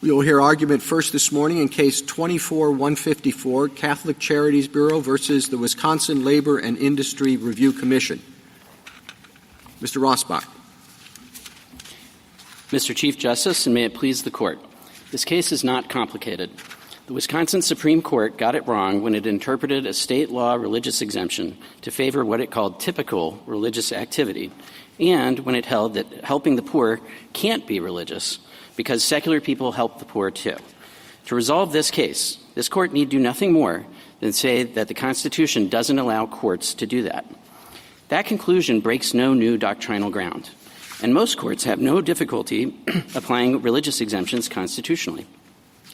We will hear argument first this morning in Case 24-154, Catholic Charities Bureau versus the Wisconsin Labor and Industry Review Commission. Mr. Rossbach. Mr. Chief Justice, and may it please the Court, this case is not complicated. The Wisconsin Supreme Court got it wrong when it interpreted a state law religious exemption to favor what it called typical religious activity, and when it held that helping the poor can't be religious because secular people help the poor too. To resolve this case, this Court need do nothing more than say that the Constitution doesn't allow courts to do that. That conclusion breaks no new doctrinal ground, and most courts have no difficulty applying religious exemptions constitutionally.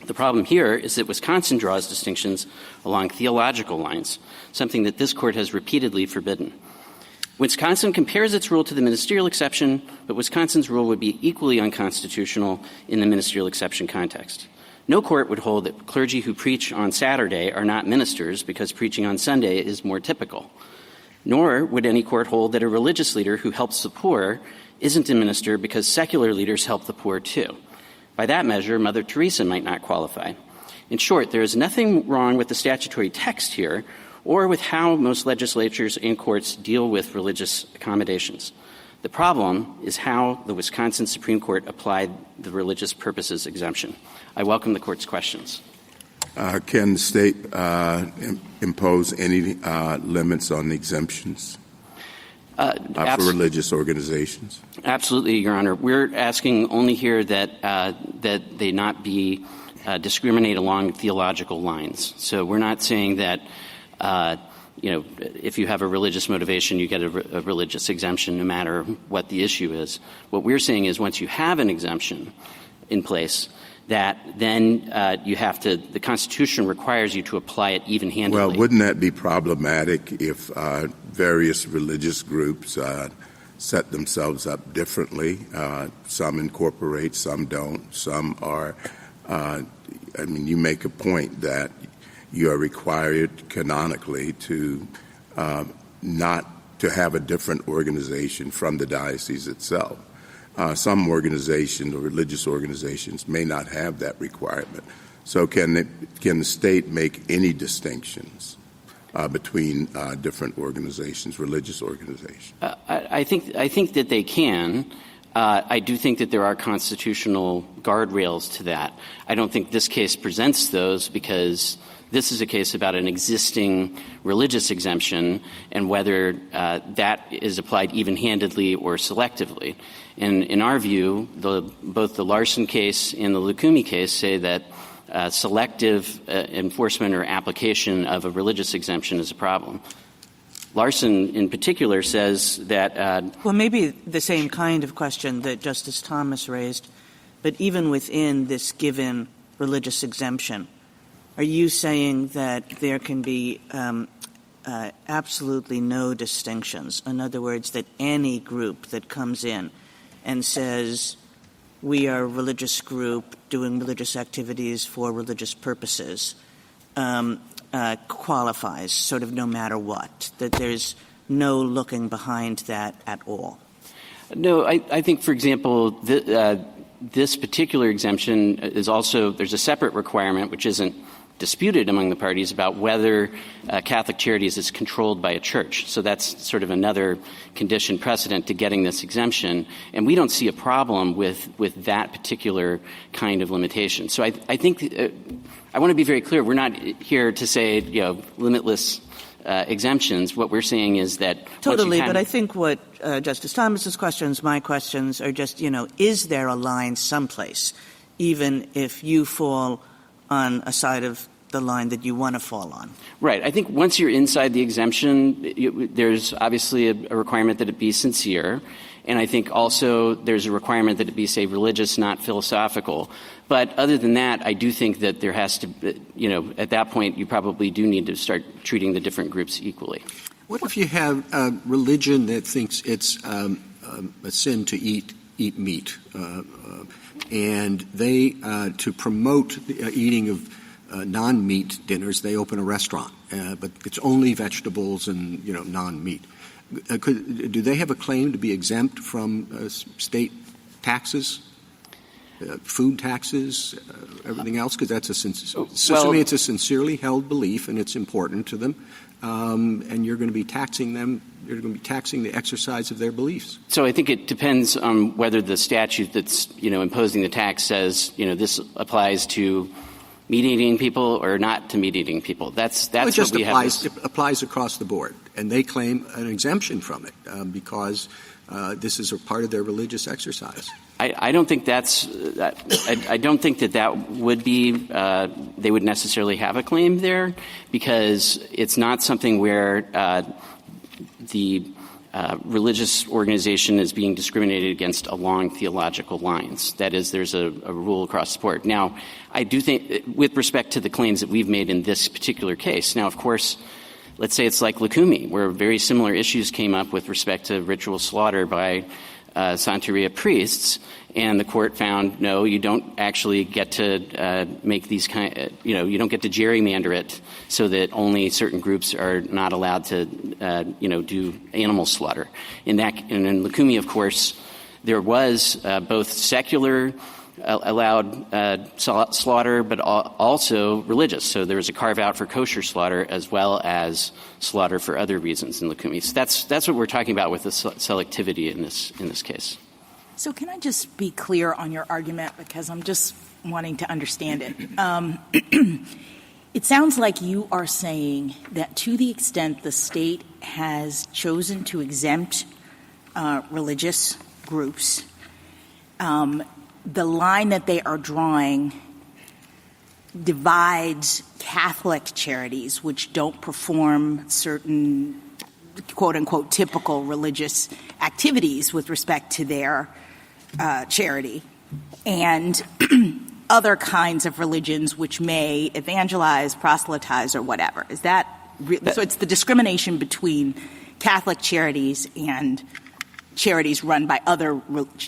The problem here is that Wisconsin draws distinctions along theological lines, something that this Court has repeatedly forbidden. Wisconsin compares its rule to the ministerial exception, but Wisconsin's rule would be equally unconstitutional in the ministerial exception context. No court would hold that clergy who preach on Saturday are not ministers because preaching on Sunday is more typical. Nor would any court hold that a religious leader who helps the poor isn't a minister because secular leaders help the poor too. By that measure, Mother Teresa might not qualify. In short, there is nothing wrong with the statutory text here or with how most legislatures and courts deal with religious accommodations. The problem is how the Wisconsin Supreme Court applied the religious purposes exemption. I welcome the Court's questions. Can the state impose any limits on the exemptions for religious organizations? Absolutely, Your Honor. We're asking only here that they not be discriminate along theological lines. So we're not saying that if you have a religious motivation, you get a religious exemption no matter what the issue is. What we're saying is once you have an exemption in place, that then the Constitution requires you to apply it even-handedly. Well, wouldn't that be problematic if various religious groups set themselves up differently? Some incorporate, some don't, some are you make a point that you are required canonically to not to have a different organization from the diocese itself. Some organizations or religious organizations may not have that requirement. So can the state make any distinctions between different organizations, religious organizations? I think that they can. I do think that there are constitutional guardrails to that. I don't think this case presents those because this is a case about an existing religious exemption and whether that is applied even-handedly or selectively. And in our view, both the Larson case and the Lukumi case say that selective enforcement or application of a religious exemption is a problem. Larson, in particular, says that well, maybe the same kind of question that Justice Thomas raised, but even within this given religious exemption, are you saying that there can be absolutely no distinctions? In other words, that any group that comes in and says, we are a religious group doing religious activities for religious purposes, qualifies sort of no matter what, that there's no looking behind that at all? No, I think, for example, this particular exemption is also, there's a separate requirement which isn't disputed among the parties about whether Catholic Charities is controlled by a church. So that's sort of another condition precedent to getting this exemption. And we don't see a problem with that particular kind of limitation. So I think I want to be very clear. We're not here to say, limitless exemptions. What we're saying is that totally, but I think what Justice Thomas's questions, my questions are just, is there a line someplace, even if you fall on a side of the line that you want to fall on? Right. I think once you're inside the exemption, there's obviously a requirement that it be sincere. And I think also there's a requirement that it be, say, religious, not philosophical. But other than that, I do think that there has to, at that point, you probably do need to start treating the different groups equally. What if you have a religion that thinks it's a sin to eat meat, and they, to promote the eating of non-meat dinners, they open a restaurant, but it's only vegetables and, non-meat. Do they have a claim to be exempt from state taxes? food taxes, everything else? Because that's assuming it's a sincerely held belief and it's important to them, and you're going to be taxing them. You're going to be taxing the exercise of their beliefs. So I think it depends on whether the statute that's, imposing the tax says, this applies to meat-eating people or not to meat-eating people. That's it just what we applies, have. It applies across the board, and they claim an exemption from it because this is a part of their religious exercise. I don't think that's. I don't think that would be. They would necessarily have a claim there because it's not something where the religious organization is being discriminated against along theological lines. That is, there's a rule across the board. Now, I do think, with respect to the claims that we've made in this particular case, now, of course, let's say it's like Lukumi, where very similar issues came up with respect to ritual slaughter by Santeria priests, and the court found, no, you don't actually get to make these you don't get to gerrymander it so that only certain groups are not allowed to, do animal slaughter. And in Lukumi, of course, there was both secular allowed slaughter, but also religious. So there was a carve-out for kosher slaughter as well as slaughter for other reasons in Lukumi. So that's what we're talking about with the selectivity in this case. So can I just be clear on your argument, because I'm just wanting to understand it. It sounds like you are saying that to the extent the state has chosen to exempt religious groups, the line that they are drawing divides Catholic charities, which don't perform certain, quote-unquote, typical religious activities with respect to their charity, and other kinds of religions which may evangelize, proselytize, or whatever. Is that so? It's the discrimination between Catholic charities and charities run by other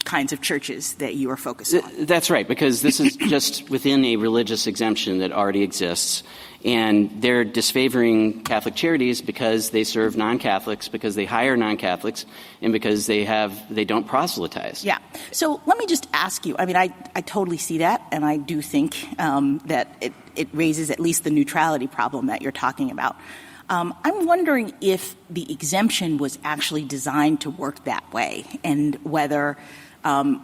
kinds of churches that you are focused on. That's right, because this is just within a religious exemption that already exists, and they're disfavoring Catholic charities because they serve non-Catholics, because they hire non-Catholics, and because they don't proselytize. Yeah. So let me just ask you, I mean, I totally see that, and I do think that it raises at least the neutrality problem that you're talking about. I'm wondering if the exemption was actually designed to work that way, and whether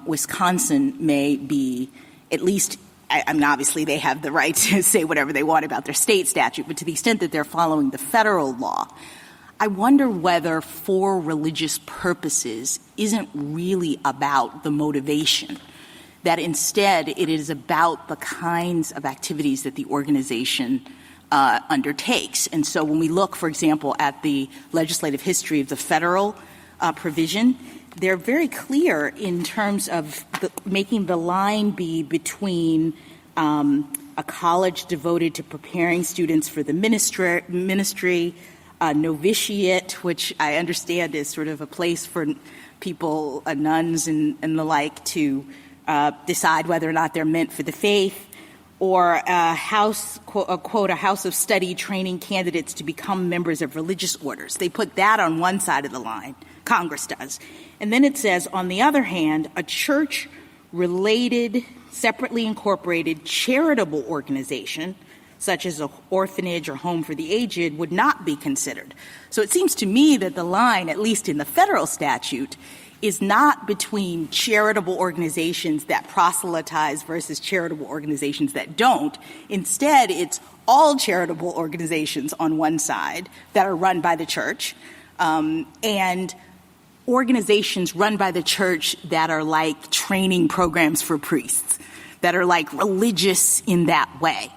Wisconsin may be at least – I mean, obviously they have the right to say whatever they want about their state statute, but to the extent that they're following the federal law, I wonder whether for religious purposes isn't really about the motivation, that instead it is about the kinds of activities that the organization undertakes. And so when we look, for example, at the legislative history of the federal provision, they're very clear in terms of making the line be between a college devoted to preparing students for the ministry, novitiate, which I understand is sort of a place for people, nuns and the like, to decide whether or not they're meant for the faith, or a house of study training candidates to become members of religious orders. They put that on one side of the line, Congress does. And then it says, on the other hand, a church-related, separately incorporated charitable organization, such as an orphanage or home for the aged, would not be considered. So it seems to me that the line, at least in the federal statute, is not between charitable organizations that proselytize versus charitable organizations that don't. Instead, it's all charitable organizations on one side that are run by the church, and organizations run by the church that are like training programs for priests, that are like religious in that way.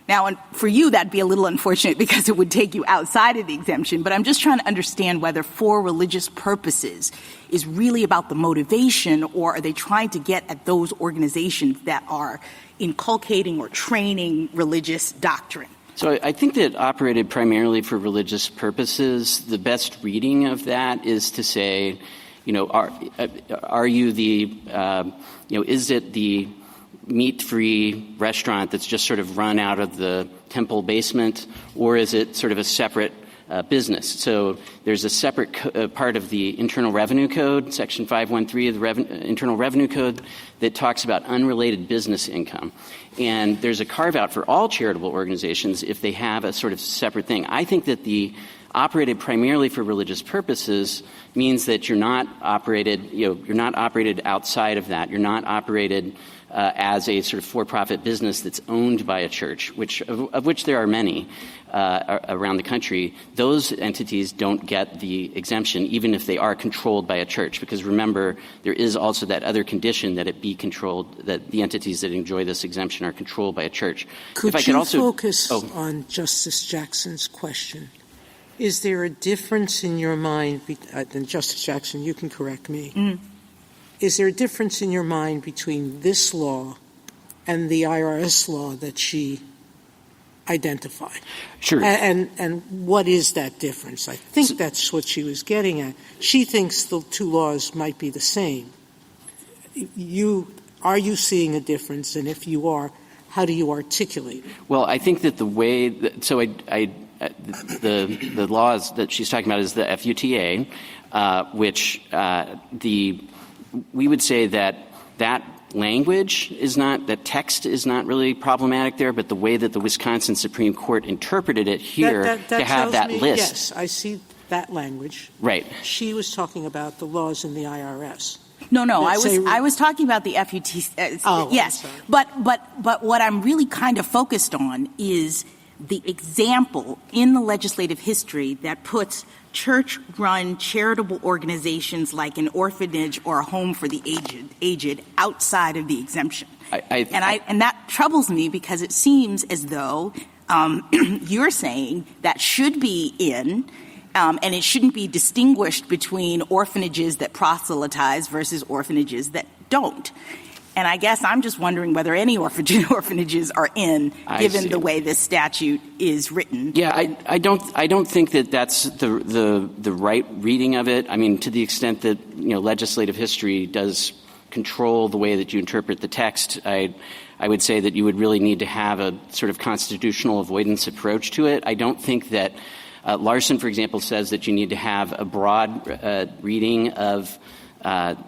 Now, for you, that'd be a little unfortunate because it would take you outside of the exemption, but I'm just trying to understand whether for religious purposes is really about the motivation, or are they trying to get at those organizations that are inculcating or training religious doctrine? So I think that operated primarily for religious purposes. The best reading of that is to say, are you the, is it the meat-free restaurant that's just sort of run out of the temple basement, or is it sort of a separate business. So there's a separate part of the Internal Revenue Code, Section 513 of the Internal Revenue Code, that talks about unrelated business income. And there's a carve-out for all charitable organizations if they have a sort of separate thing. I think that the operated primarily for religious purposes means that you're not operated outside of that. You're not operated as a sort of for-profit business that's owned by a church, of which there are many around the country. Those entities don't get the exemption, even if they are controlled by a church. Because remember, there is also that other condition that it be controlled, that the entities that enjoy this exemption are controlled by a church. Could you focus on Justice Jackson's question? Is there a difference in your mind, and Justice Jackson, you can correct me, is there a difference in your mind between this law and the IRS law that she identified? Sure. And what is that difference? I think that's what she was getting at. She thinks the two laws might be the same. Are you seeing a difference? And if you are, how do you articulate it? Well, I think that the way that, so the laws that she's talking about is the FUTA, which we would say that language is not, that text is not really problematic there, but the way that the Wisconsin Supreme Court interpreted it here to have that list. Yes, I see that language. Right. She was talking about the laws in the IRS. No, I was talking about the FUT. Yes, but what I'm really kind of focused on is the example in the legislative history that puts church-run charitable organizations like an orphanage or a home for the aged outside of the exemption. And that troubles me because it seems as though you're saying that should be in, and it shouldn't be distinguished between orphanages that proselytize versus orphanages that don't. And I guess I'm just wondering whether any orphanages are in, given the way this statute is written. Yeah, I don't think that that's the right reading of it. I mean, to the extent that legislative history does control the way that you interpret the text, I would say that you would really need to have a sort of constitutional avoidance approach to it. I don't think that Larson, for example, says that you need to have a broad reading of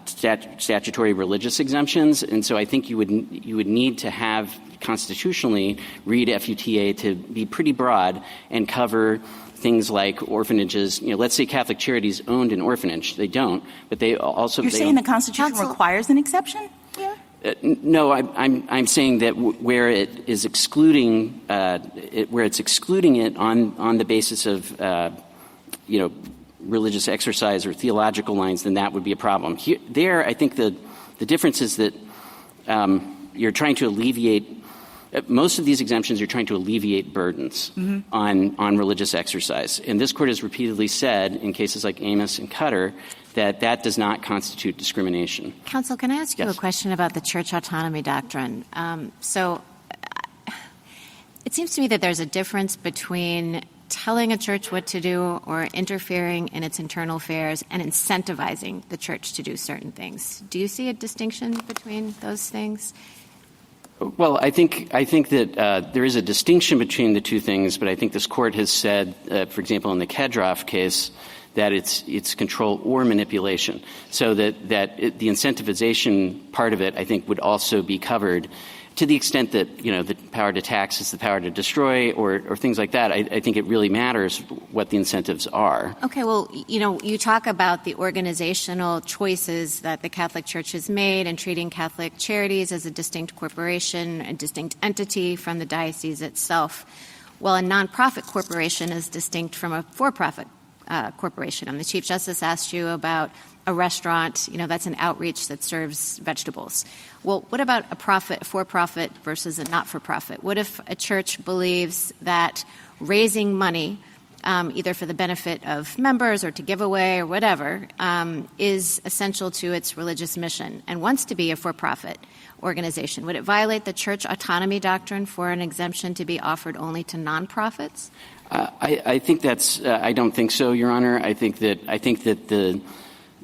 statutory religious exemptions, and so I think you would need to have constitutionally read FUTA to be pretty broad and cover things like orphanages. Let's say Catholic Charities owned an orphanage. They don't, but they also. You're saying the Constitution requires an exception here? No, I'm saying that where it is excluding where it's excluding it on the basis of religious exercise or theological lines, then that would be a problem. There, I think the difference is that you're trying to alleviate most of these exemptions. You're trying to alleviate burdens on religious exercise, and this court has repeatedly said in cases like Amos and Cutter that does not constitute discrimination. Counsel, can I ask you a question about the church autonomy doctrine? So it seems to me that there's a difference between telling a church what to do or interfering in its internal affairs and incentivizing the church to do certain things. Do you see a distinction between those things? Well, I think that there is a distinction between the two things, but I think this court has said, for example, in the Kedroff case, that it's control or manipulation. So that the incentivization part of it, I think, would also be covered to the extent that, the power to tax is the power to destroy or things like that. I think it really matters what the incentives are. Okay, well, you talk about the organizational choices that the Catholic Church has made in treating Catholic Charities as a distinct corporation, a distinct entity from the diocese itself. Well, a nonprofit corporation is distinct from a for-profit corporation. And the Chief Justice asked you about a restaurant, that's an outreach that serves vegetables. Well, what about a for-profit versus a not-for-profit? What if a church believes that raising money, either for the benefit of members or to give away or whatever, is essential to its religious mission and wants to be a for-profit organization? Would it violate the church autonomy doctrine for an exemption to be offered only to nonprofits? I think that's. I don't think so, Your Honor. I think that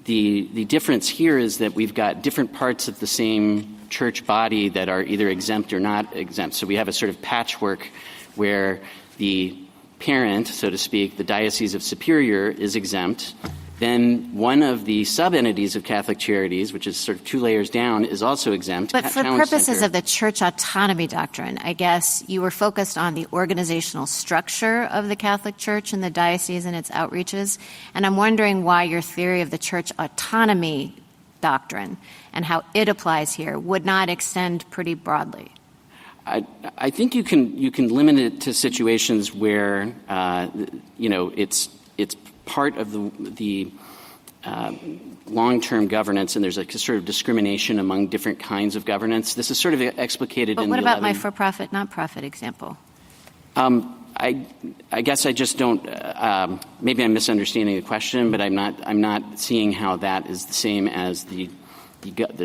the difference here is that we've got different parts of the same church body that are either exempt or not exempt. So we have a sort of patchwork where the parent, so to speak, the Diocese of Superior, is exempt, then one of the sub-entities of Catholic Charities, which is sort of 2 layers down, is also exempt. But for purposes of the church autonomy doctrine, I guess you were focused on the organizational structure of the Catholic Church and the diocese and its outreaches. And I'm wondering why your theory of the church autonomy doctrine and how it applies here would not extend pretty broadly. I think you can limit it to situations where, it's part of the long-term governance, and there's a sort of discrimination among different kinds of governance. This is sort of explicated but in what about my for-profit, not-profit example? I guess I just don't. Maybe I'm misunderstanding the question, but I'm not seeing how that is the same as the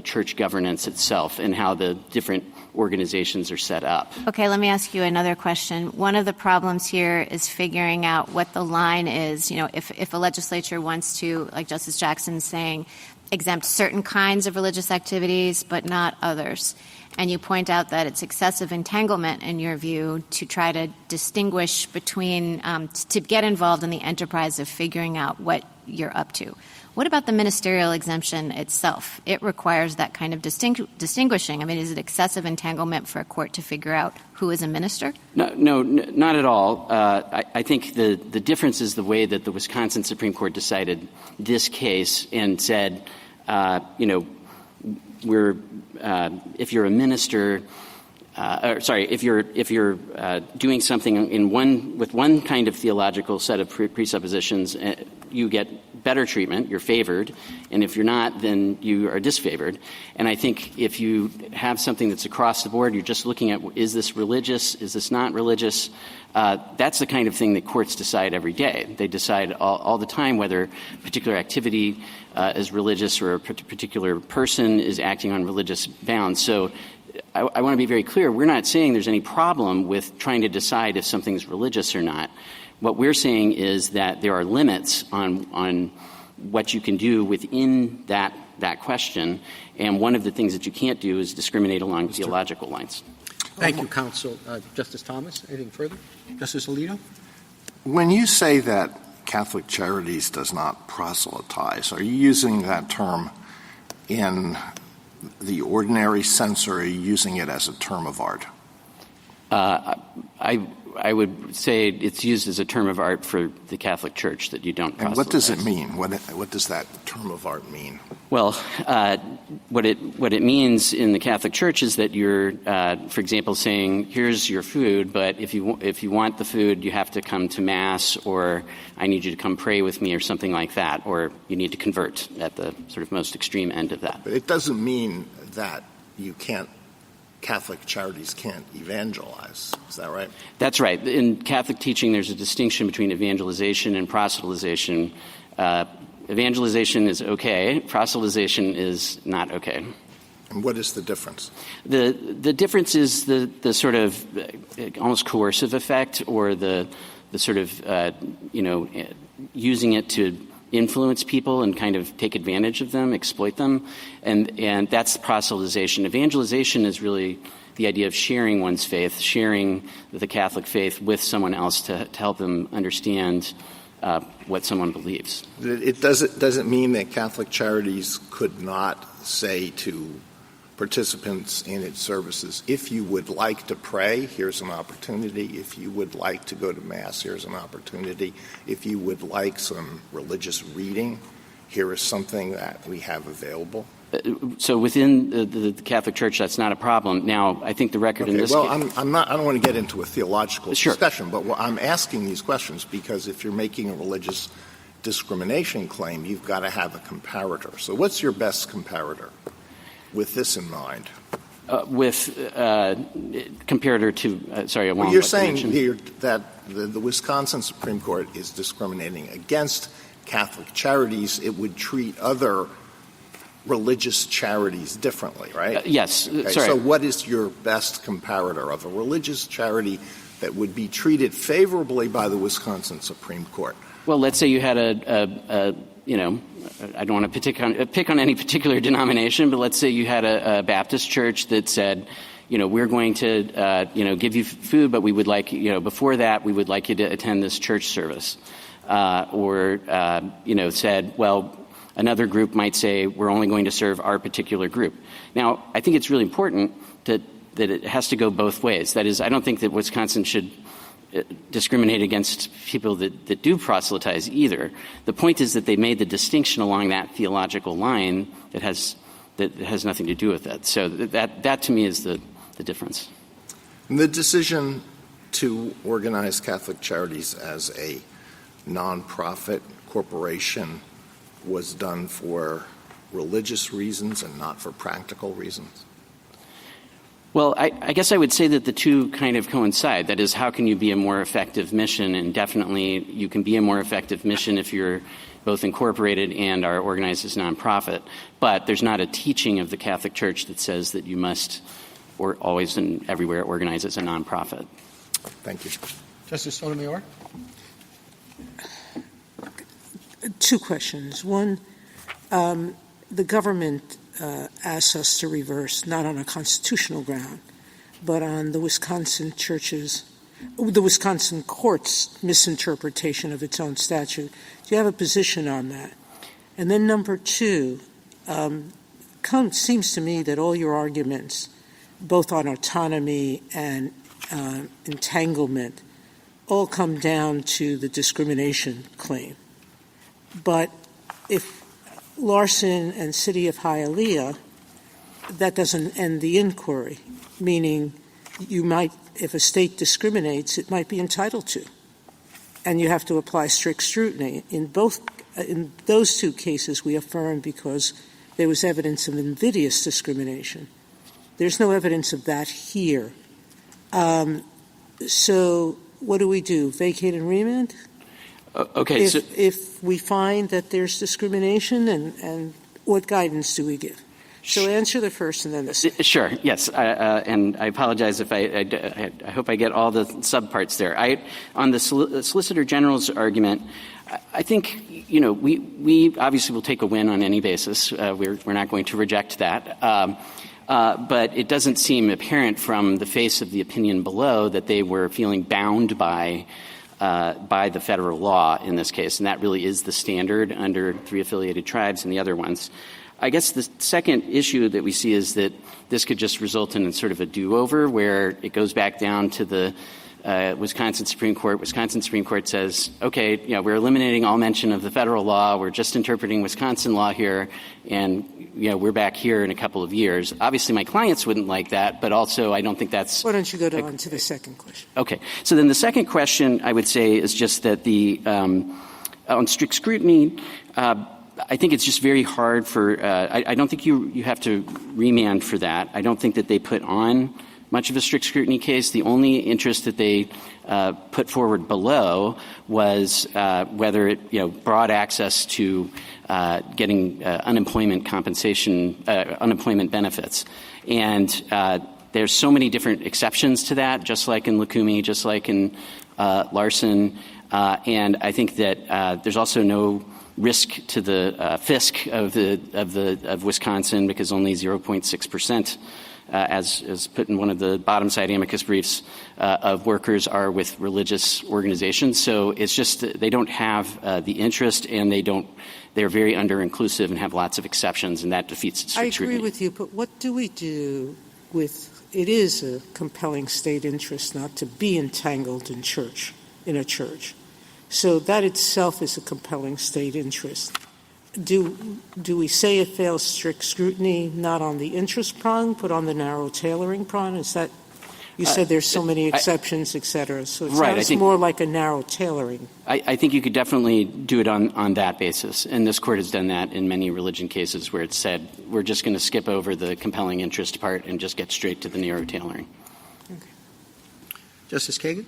church governance itself and how the different organizations are set up. Okay, let me ask you another question. One of the problems here is figuring out what the line is. If a legislature wants to, like Justice Jackson's saying, exempt certain kinds of religious activities but not others. And you point out that it's excessive entanglement, in your view, to try to distinguish between, to get involved in the enterprise of figuring out what you're up to. What about the ministerial exemption itself? It requires that kind of distinguishing. I mean, is it excessive entanglement for a court to figure out who is a minister? No, not at all. I think the difference is the way that the Wisconsin Supreme Court decided this case and said, if you're a minister, if you're doing something with one kind of theological set of presuppositions, you get better treatment, you're favored, and if you're not, then you are disfavored. And I think if you have something that's across the board, you're just looking at, is this religious, is this not religious? That's the kind of thing that courts decide every day. They decide all the time whether a particular activity is religious or a particular person is acting on religious bounds. So I want to be very clear. We're not saying there's any problem with trying to decide if something's religious or not. What we're saying is that there are limits on what you can do within that question, and one of the things that you can't do is discriminate along theological lines. Thank you, counsel. Justice Thomas, anything further? Justice Alito? When you say that Catholic Charities does not proselytize, are you using that term in the ordinary sense, or are you using it as a term of art? I would say it's used as a term of art for the Catholic Church, that you don't proselytize. And what does it mean? What does that term of art mean? Well, what it means in the Catholic Church is that you're, for example, saying, here's your food, but if you want the food, you have to come to Mass, or I need you to come pray with me, or something like that, or you need to convert at the sort of most extreme end of that. But it doesn't mean that Catholic Charities can't evangelize. Is that right? That's right. In Catholic teaching, there's a distinction between evangelization and proselytization. Evangelization is okay. Proselytization is not okay. And what is the difference? The difference is the sort of almost coercive effect, or the sort of using it to influence people and kind of take advantage of them, exploit them, and that's proselytization. Evangelization is really the idea of sharing one's faith, sharing the Catholic faith with someone else to help them understand what someone believes. It doesn't mean that Catholic Charities could not say to participants in its services, if you would like to pray, here's an opportunity. If you would like to go to Mass, here's an opportunity. If you would like some religious reading, here is something that we have available. So within the Catholic Church, that's not a problem. Now, I think the record in this case... I don't want to get into a theological Sure. discussion, but I'm asking these questions because if you're making a religious discrimination claim, you've got to have a comparator. So what's your best comparator with this in mind? Comparator to, sorry, I won't. You're saying here that the Wisconsin Supreme Court is discriminating against Catholic Charities. It would treat other religious charities differently, right? Yes. Okay, sorry. So what is your best comparator of a religious charity that would be treated favorably by the Wisconsin Supreme Court? Well, let's say you had I don't want to pick on any particular denomination, but let's say you had a Baptist church that said, we're going to, give you food, but we would like, before that, we would like you to attend this church service. Or said, well, another group might say, we're only going to serve our particular group. Now, I think it's really important that it has to go both ways. That is, I don't think that Wisconsin should discriminate against people that do proselytize either. The point is that they made the distinction along that theological line that has nothing to do with that. So that to me is the difference. The decision to organize Catholic Charities as a nonprofit corporation was done for religious reasons and not for practical reasons? Well, I guess I would say that the two kind of coincide. That is, how can you be a more effective mission? And definitely you can be a more effective mission if you're both incorporated and are organized as nonprofit. But there's not a teaching of the Catholic Church that says that you must or always and everywhere organize as a nonprofit. Thank you. Justice Sotomayor? Two questions. One, the government asks us to reverse, not on a constitutional ground, but on the Wisconsin court's misinterpretation of its own statute. Do you have a position on that? And then number two, seems to me that all your arguments, both on autonomy and entanglement, all come down to the discrimination claim. But if Larson and City of Hialeah, that doesn't end the inquiry, meaning you might, if a state discriminates, it might be entitled to. And you have to apply strict scrutiny. In those two cases, we affirm because there was evidence of invidious discrimination. There's no evidence of that here. So what do we do? Vacate and remand? Okay. If we find that there's discrimination, and what guidance do we give? So answer the first and then the second. Sure. Yes. And I apologize if I hope I get all the subparts there. On the Solicitor General's argument, I think, we obviously will take a win on any basis. We're not going to reject that. But it doesn't seem apparent from the face of the opinion below that they were feeling bound by the federal law in this case, and that really is the standard under 3 affiliated tribes and the other ones. I guess the second issue that we see is that this could just result in sort of a do-over where it goes back down to the Wisconsin Supreme Court. Wisconsin Supreme Court says, okay, we're eliminating all mention of the federal law. We're just interpreting Wisconsin law here, and we're back here in a couple of years. Obviously, my clients wouldn't like that, but also I don't think that's. Why don't you go on to the second question? Okay. So then the second question I would say is just that on strict scrutiny, I think it's just very hard for I don't think you have to remand for that. I don't think that they put on much of a strict scrutiny case. The only interest that they put forward below was whether it broad access to getting unemployment compensation, unemployment benefits. And there's so many different exceptions to that, just like in Lukumi, just like in Larson. And I think that there's also no risk to the fisc of Wisconsin because only 0.6%, as put in one of the bottom side amicus briefs, of workers are with religious organizations. So it's just they don't have the interest, and they're very under-inclusive and have lots of exceptions, and that defeats strict scrutiny. I agree with you, but what do we do with it is a compelling state interest not to be entangled in a church. So that itself is a compelling state interest. Do we say it fails strict scrutiny not on the interest prong, but on the narrow tailoring prong? Is that you said there's so many exceptions, et cetera. So it sounds more like a narrow tailoring. I think you could definitely do it on that basis. And this Court has done that in many religion cases where it's said we're just going to skip over the compelling interest part and just get straight to the narrow tailoring. Okay. Justice Kagan?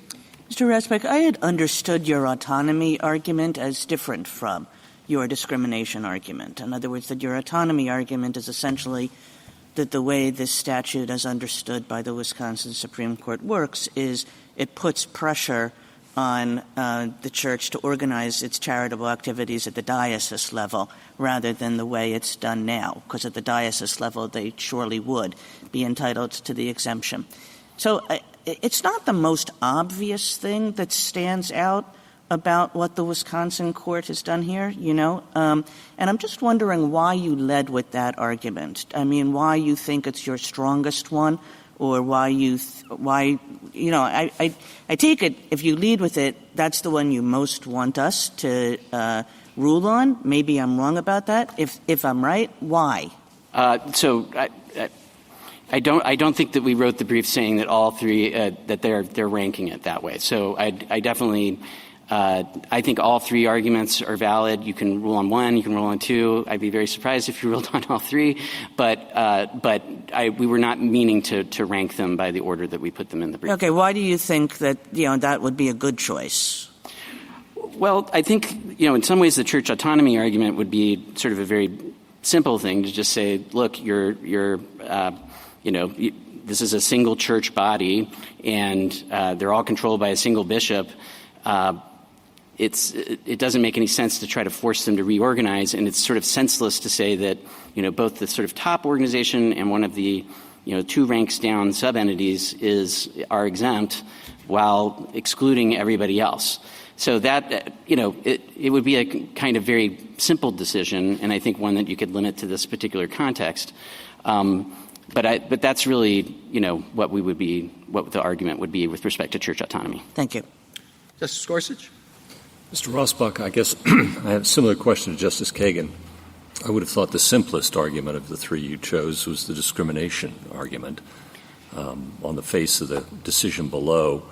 Mr. Rasbeck, I had understood your autonomy argument as different from your discrimination argument. In other words, that your autonomy argument is essentially that the way this statute as understood by the Wisconsin Supreme Court works is it puts pressure on the church to organize its charitable activities at the diocese level rather than the way it's done now, because at the diocese level they surely would be entitled to the exemption. So it's not the most obvious thing that stands out about what the Wisconsin court has done here, and I'm just wondering why you led with that argument. I mean, why you think it's your strongest one, or I take it if you lead with it, that's the one you most want us to rule on. Maybe I'm wrong about that. If I'm right, why? So I don't think that we wrote the brief saying that all three that they're ranking it that way. So I definitely. I think all three arguments are valid. You can rule on one, you can rule on two. I'd be very surprised if you ruled on all three. But we were not meaning to rank them by the order that we put them in the brief. Okay, why do you think that that would be a good choice? Well, I think in some ways the church autonomy argument would be sort of a very simple thing to just say, look, you're this is a single church body, and they're all controlled by a single bishop. It doesn't make any sense to try to force them to reorganize, and it's sort of senseless to say that both the sort of top organization and one of the two ranks down sub-entities are exempt while excluding everybody else. So that it would be a kind of very simple decision, and I think one that you could limit to this particular context. But that's really what the argument would be with respect to church autonomy. Thank you. Justice Gorsuch? Mr. Rossbach, I guess I have a similar question to Justice Kagan. I would have thought the simplest argument of the three you chose was the discrimination argument. On the face of the decision below,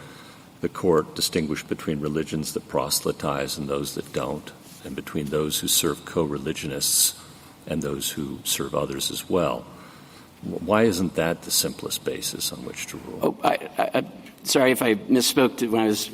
the court distinguished between religions that proselytize and those that don't, and between those who serve co-religionists and those who serve others as well. Why isn't that the simplest basis on which to rule? Sorry if I misspoke when I was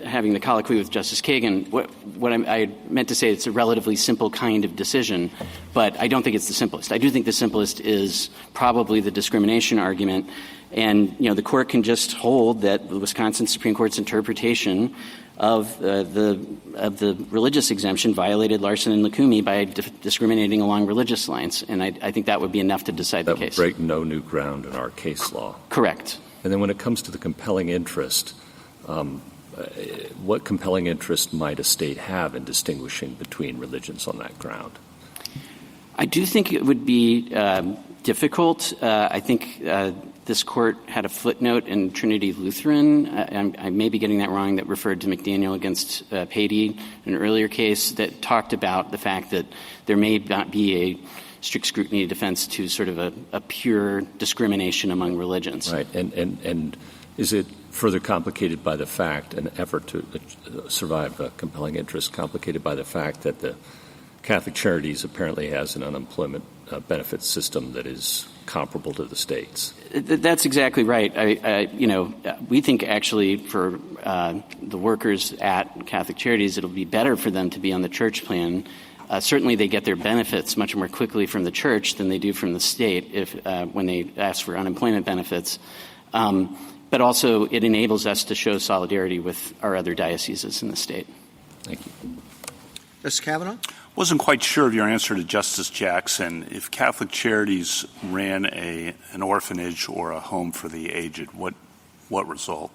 having the colloquy with Justice Kagan. What I meant to say, it's a relatively simple kind of decision, but I don't think it's the simplest. I do think the simplest is probably the discrimination argument, and the court can just hold that the Wisconsin Supreme Court's interpretation of the religious exemption violated Larson and Lukumi by discriminating along religious lines, and I think that would be enough to decide the case. That would break no new ground in our case law. Correct. And then when it comes to the compelling interest, what compelling interest might a state have in distinguishing between religions on that ground? I do think it would be difficult. I think this court had a footnote in Trinity Lutheran, I may be getting that wrong, that referred to McDaniel against Patey, an earlier case that talked about the fact that there may not be a strict scrutiny defense to sort of a pure discrimination among religions. Right. And is it further complicated by the fact, an effort to survive a compelling interest, complicated by the fact that the Catholic Charities apparently has an unemployment benefit system that is comparable to the state's? That's exactly right. We think actually for the workers at Catholic Charities, it'll be better for them to be on the church plan. Certainly they get their benefits much more quickly from the church than they do from the state when they ask for unemployment benefits. But also it enables us to show solidarity with our other dioceses in the state. Thank you. Justice Kavanaugh? Wasn't quite sure of your answer to Justice Jackson. If Catholic Charities ran an orphanage or a home for the aged, what result?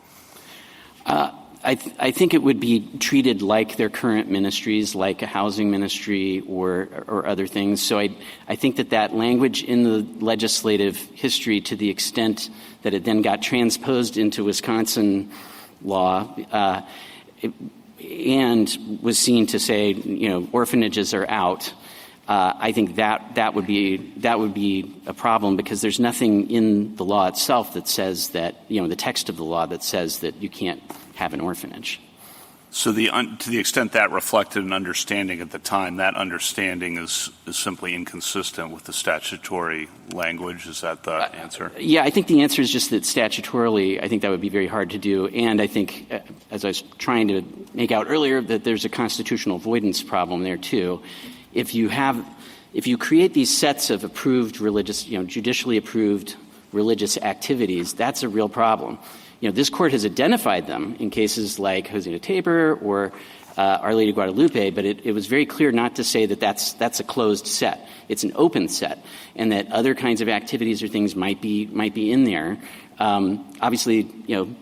I think it would be treated like their current ministries, like a housing ministry or other things. So I think that language in the legislative history, to the extent that it then got transposed into Wisconsin law, and was seen to say, orphanages are out. I think that would be a problem, because there's nothing in the law itself that says that, the text of the law that says that you can't have an orphanage. So to the extent that reflected an understanding at the time, that understanding is simply inconsistent with the statutory language. Is that the answer? Yeah, I think the answer is just that statutorily, I think that would be very hard to do. And I think, as I was trying to make out earlier, that there's a constitutional avoidance problem there too. If you create these sets of approved religious, judicially approved religious activities, that's a real problem. This court has identified them in cases like Hosea Tabor or Our Lady of Guadalupe, but it was very clear not to say that that's a closed set. It's an open set, and that other kinds of activities or things might be in there. Obviously,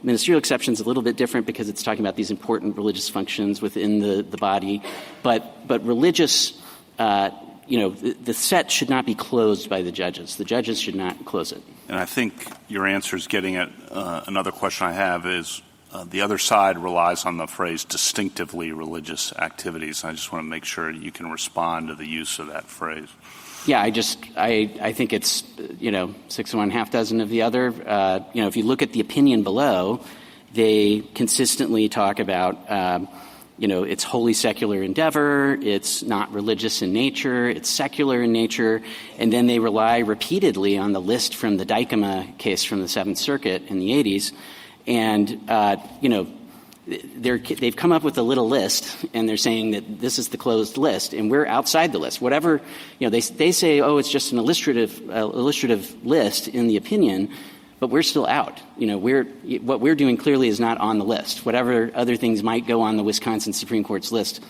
ministerial exception is a little bit different because it's talking about these important religious functions within the body, but religious, the set should not be closed by the judges. The judges should not close it. And I think your answer is getting at another question I have is the other side relies on the phrase distinctively religious activities. I just want to make sure you can respond to the use of that phrase. Yeah, I think it's, 6 of one, half dozen of the other. If you look at the opinion below, they consistently talk about, it's wholly secular endeavor, it's not religious in nature, it's secular in nature, and then they rely repeatedly on the list from the Dykema case from the Seventh Circuit in the 80s. And, they've come up with a little list, and they're saying that this is the closed list, and we're outside the list. Whatever, they say, it's just an illustrative list in the opinion, but we're still out. What we're doing clearly is not on the list. Whatever other things might go on the Wisconsin Supreme Court's list,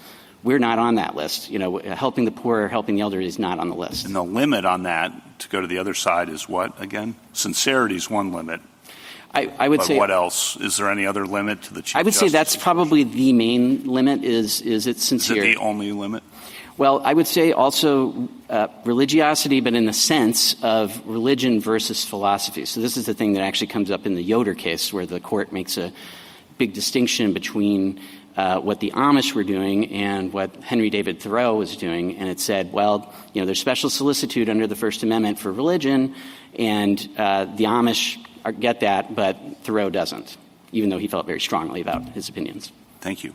we're not on that list. Helping the poor, helping the elderly is not on the list. And the limit on that, to go to the other side, is what, again? Sincerity is one limit. I would say. What else? Is there any other limit to the Chief Justice? I would say that's probably the main limit is it's sincere. Is it the only limit? Well, I would say also religiosity, but in the sense of religion versus philosophy. So this is the thing that actually comes up in the Yoder case, where the court makes a big distinction between what the Amish were doing and what Henry David Thoreau was doing. And it said, there's special solicitude under the First Amendment for religion, and the Amish get that, but Thoreau doesn't, even though he felt very strongly about his opinions. Thank you.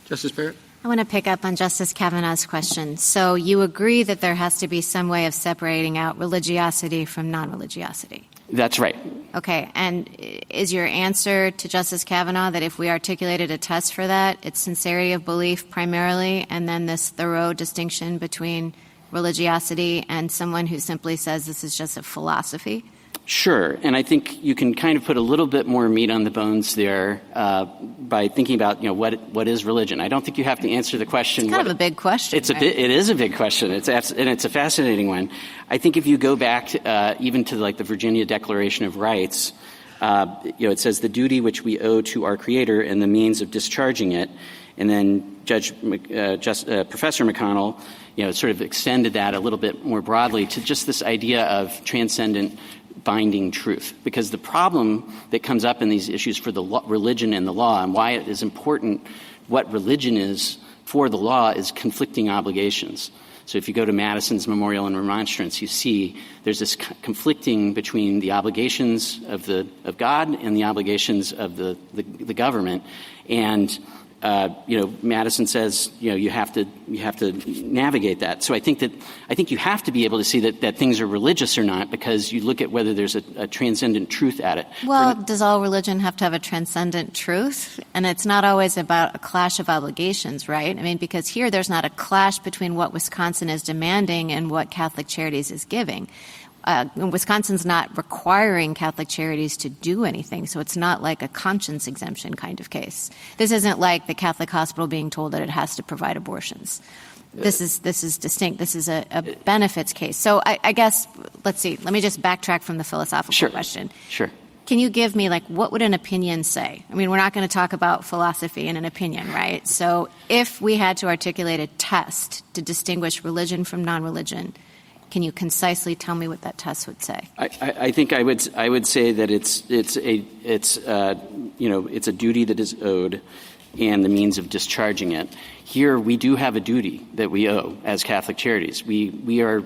Justice Barrett? I want to pick up on Justice Kavanaugh's question. So you agree that there has to be some way of separating out religiosity from non-religiosity? That's right. Okay. And is your answer to Justice Kavanaugh that if we articulated a test for that, it's sincerity of belief primarily, and then this thorough distinction between religiosity and someone who simply says this is just a philosophy? Sure. And I think you can kind of put a little bit more meat on the bones there by thinking about, what is religion? I don't think you have to answer the question. It's kind of a big question. It is a big question. And it's a fascinating one. I think if you go back even to the Virginia Declaration of Rights, it says the duty which we owe to our Creator and the means of discharging it. And then Professor McConnell, sort of extended that a little bit more broadly to just this idea of transcendent binding truth, because the problem that comes up in these issues for the religion and the law, and why it is important what religion is for the law, is conflicting obligations. So if you go to Madison's Memorial and Remonstrance, you see there's this conflicting between the obligations of God and the obligations of the government, and Madison says, you have to navigate that. So I think you have to be able to see that things are religious or not, because you look at whether there's a transcendent truth at it. Well, does all religion have to have a transcendent truth? And it's not always about a clash of obligations, right? I mean, because here there's not a clash between what Wisconsin is demanding and what Catholic Charities is giving. Wisconsin's not requiring Catholic Charities to do anything, so it's not like a conscience exemption kind of case. This isn't like the Catholic hospital being told that it has to provide abortions. This is distinct. This is a benefits case. So I guess, let's see, let me just backtrack from the philosophical question. Sure. Can you give me, what would an opinion say? I mean, we're not going to talk about philosophy in an opinion, right? So if we had to articulate a test to distinguish religion from non-religion, can you concisely tell me what that test would say? I think I would say that it's a duty that is owed and the means of discharging it. Here we do have a duty that we owe as Catholic Charities. We are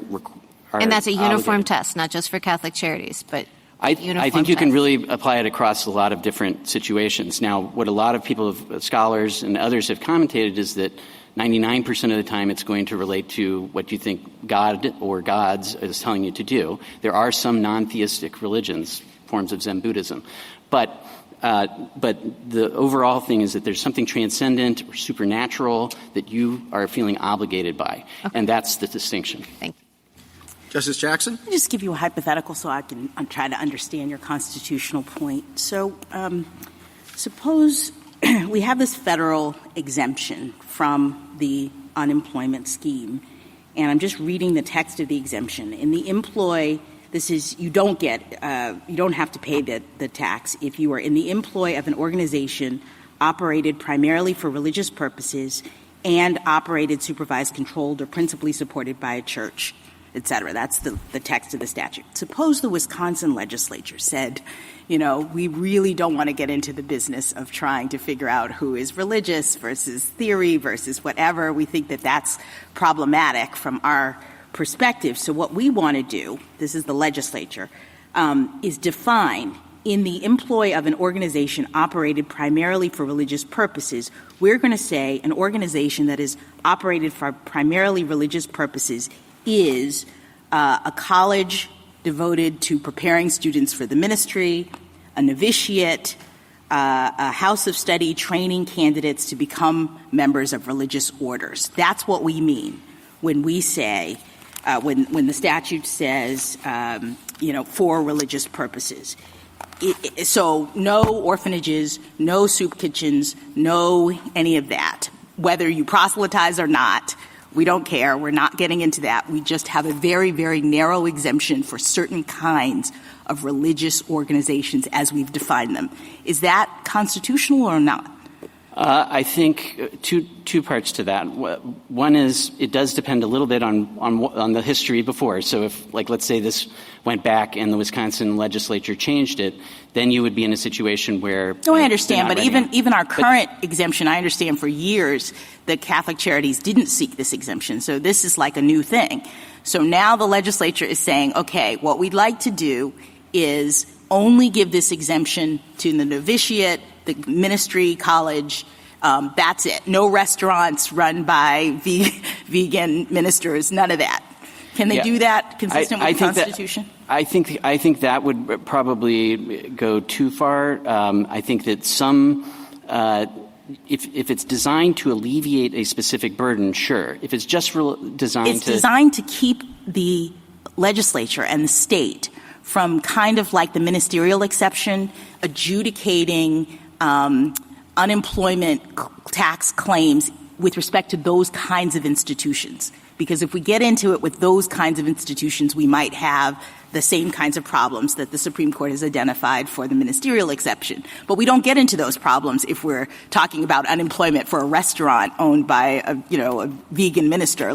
and that's a uniform obligated. Test, not just for Catholic Charities, but I think you can really apply it across a lot of different situations. Now, what a lot of people, scholars and others have commentated is that 99% of the time it's going to relate to what you think God or gods is telling you to do. There are some non-theistic religions, forms of Zen Buddhism. But the overall thing is that there's something transcendent or supernatural that you are feeling obligated by. Okay. And that's the distinction. Thank you. Justice Jackson? Let me just give you a hypothetical so I can try to understand your constitutional point. So suppose we have this federal exemption from the unemployment scheme, and I'm just reading the text of the exemption. In the employ, this is you don't have to pay the tax if you are in the employ of an organization operated primarily for religious purposes and operated, supervised, controlled, or principally supported by a church, et cetera. That's the text of the statute. Suppose the Wisconsin legislature said, we really don't want to get into the business of trying to figure out who is religious versus theory versus whatever. We think that that's problematic from our perspective. So what we want to do, this is the legislature, is define in the employ of an organization operated primarily for religious purposes, we're going to say an organization that is operated for primarily religious purposes is a college devoted to preparing students for the ministry, a novitiate, a house of study training candidates to become members of religious orders. That's what we mean when we say, when the statute says, for religious purposes. So no orphanages, no soup kitchens, no any of that. Whether you proselytize or not, we don't care. We're not getting into that. We just have a very, very narrow exemption for certain kinds of religious organizations as we've defined them. Is that constitutional or not? I think two parts to that. One is it does depend a little bit on the history before. So if, let's say this went back and the Wisconsin legislature changed it, then you would be in a situation where... No, I understand, but even our current exemption, I understand for years that Catholic Charities didn't seek this exemption. So this is like a new thing. So now the legislature is saying, okay, what we'd like to do is only give this exemption to the novitiate, the ministry, college, that's it. No restaurants run by vegan ministers, none of that. Can they do that consistent with the Constitution? I think that would probably go too far. I think that some if it's designed to alleviate a specific burden, sure. If it's just designed to keep the legislature and the state from kind of like the ministerial exception, adjudicating unemployment tax claims with respect to those kinds of institutions. Because if we get into it with those kinds of institutions, we might have the same kinds of problems that the Supreme Court has identified for the ministerial exception. But we don't get into those problems if we're talking about unemployment for a restaurant owned by a vegan minister.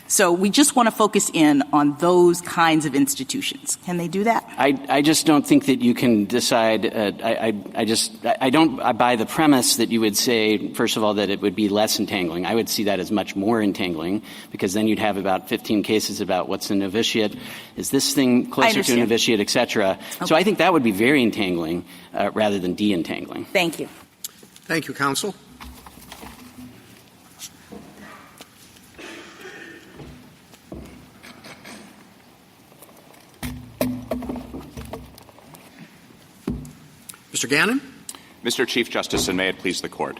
So we just want to focus in on those kinds of institutions. Can they do that? I just don't think that you can decide. I buy the premise that you would say, first of all, that it would be less entangling. I would see that as much more entangling, because then you'd have about 15 cases about what's a novitiate. Is this thing closer to a novitiate, et cetera? Okay. So I think that would be very entangling rather than de-entangling. Thank you. Thank you, counsel. Mr. Gannon? Mr. Chief Justice, and may it please the Court.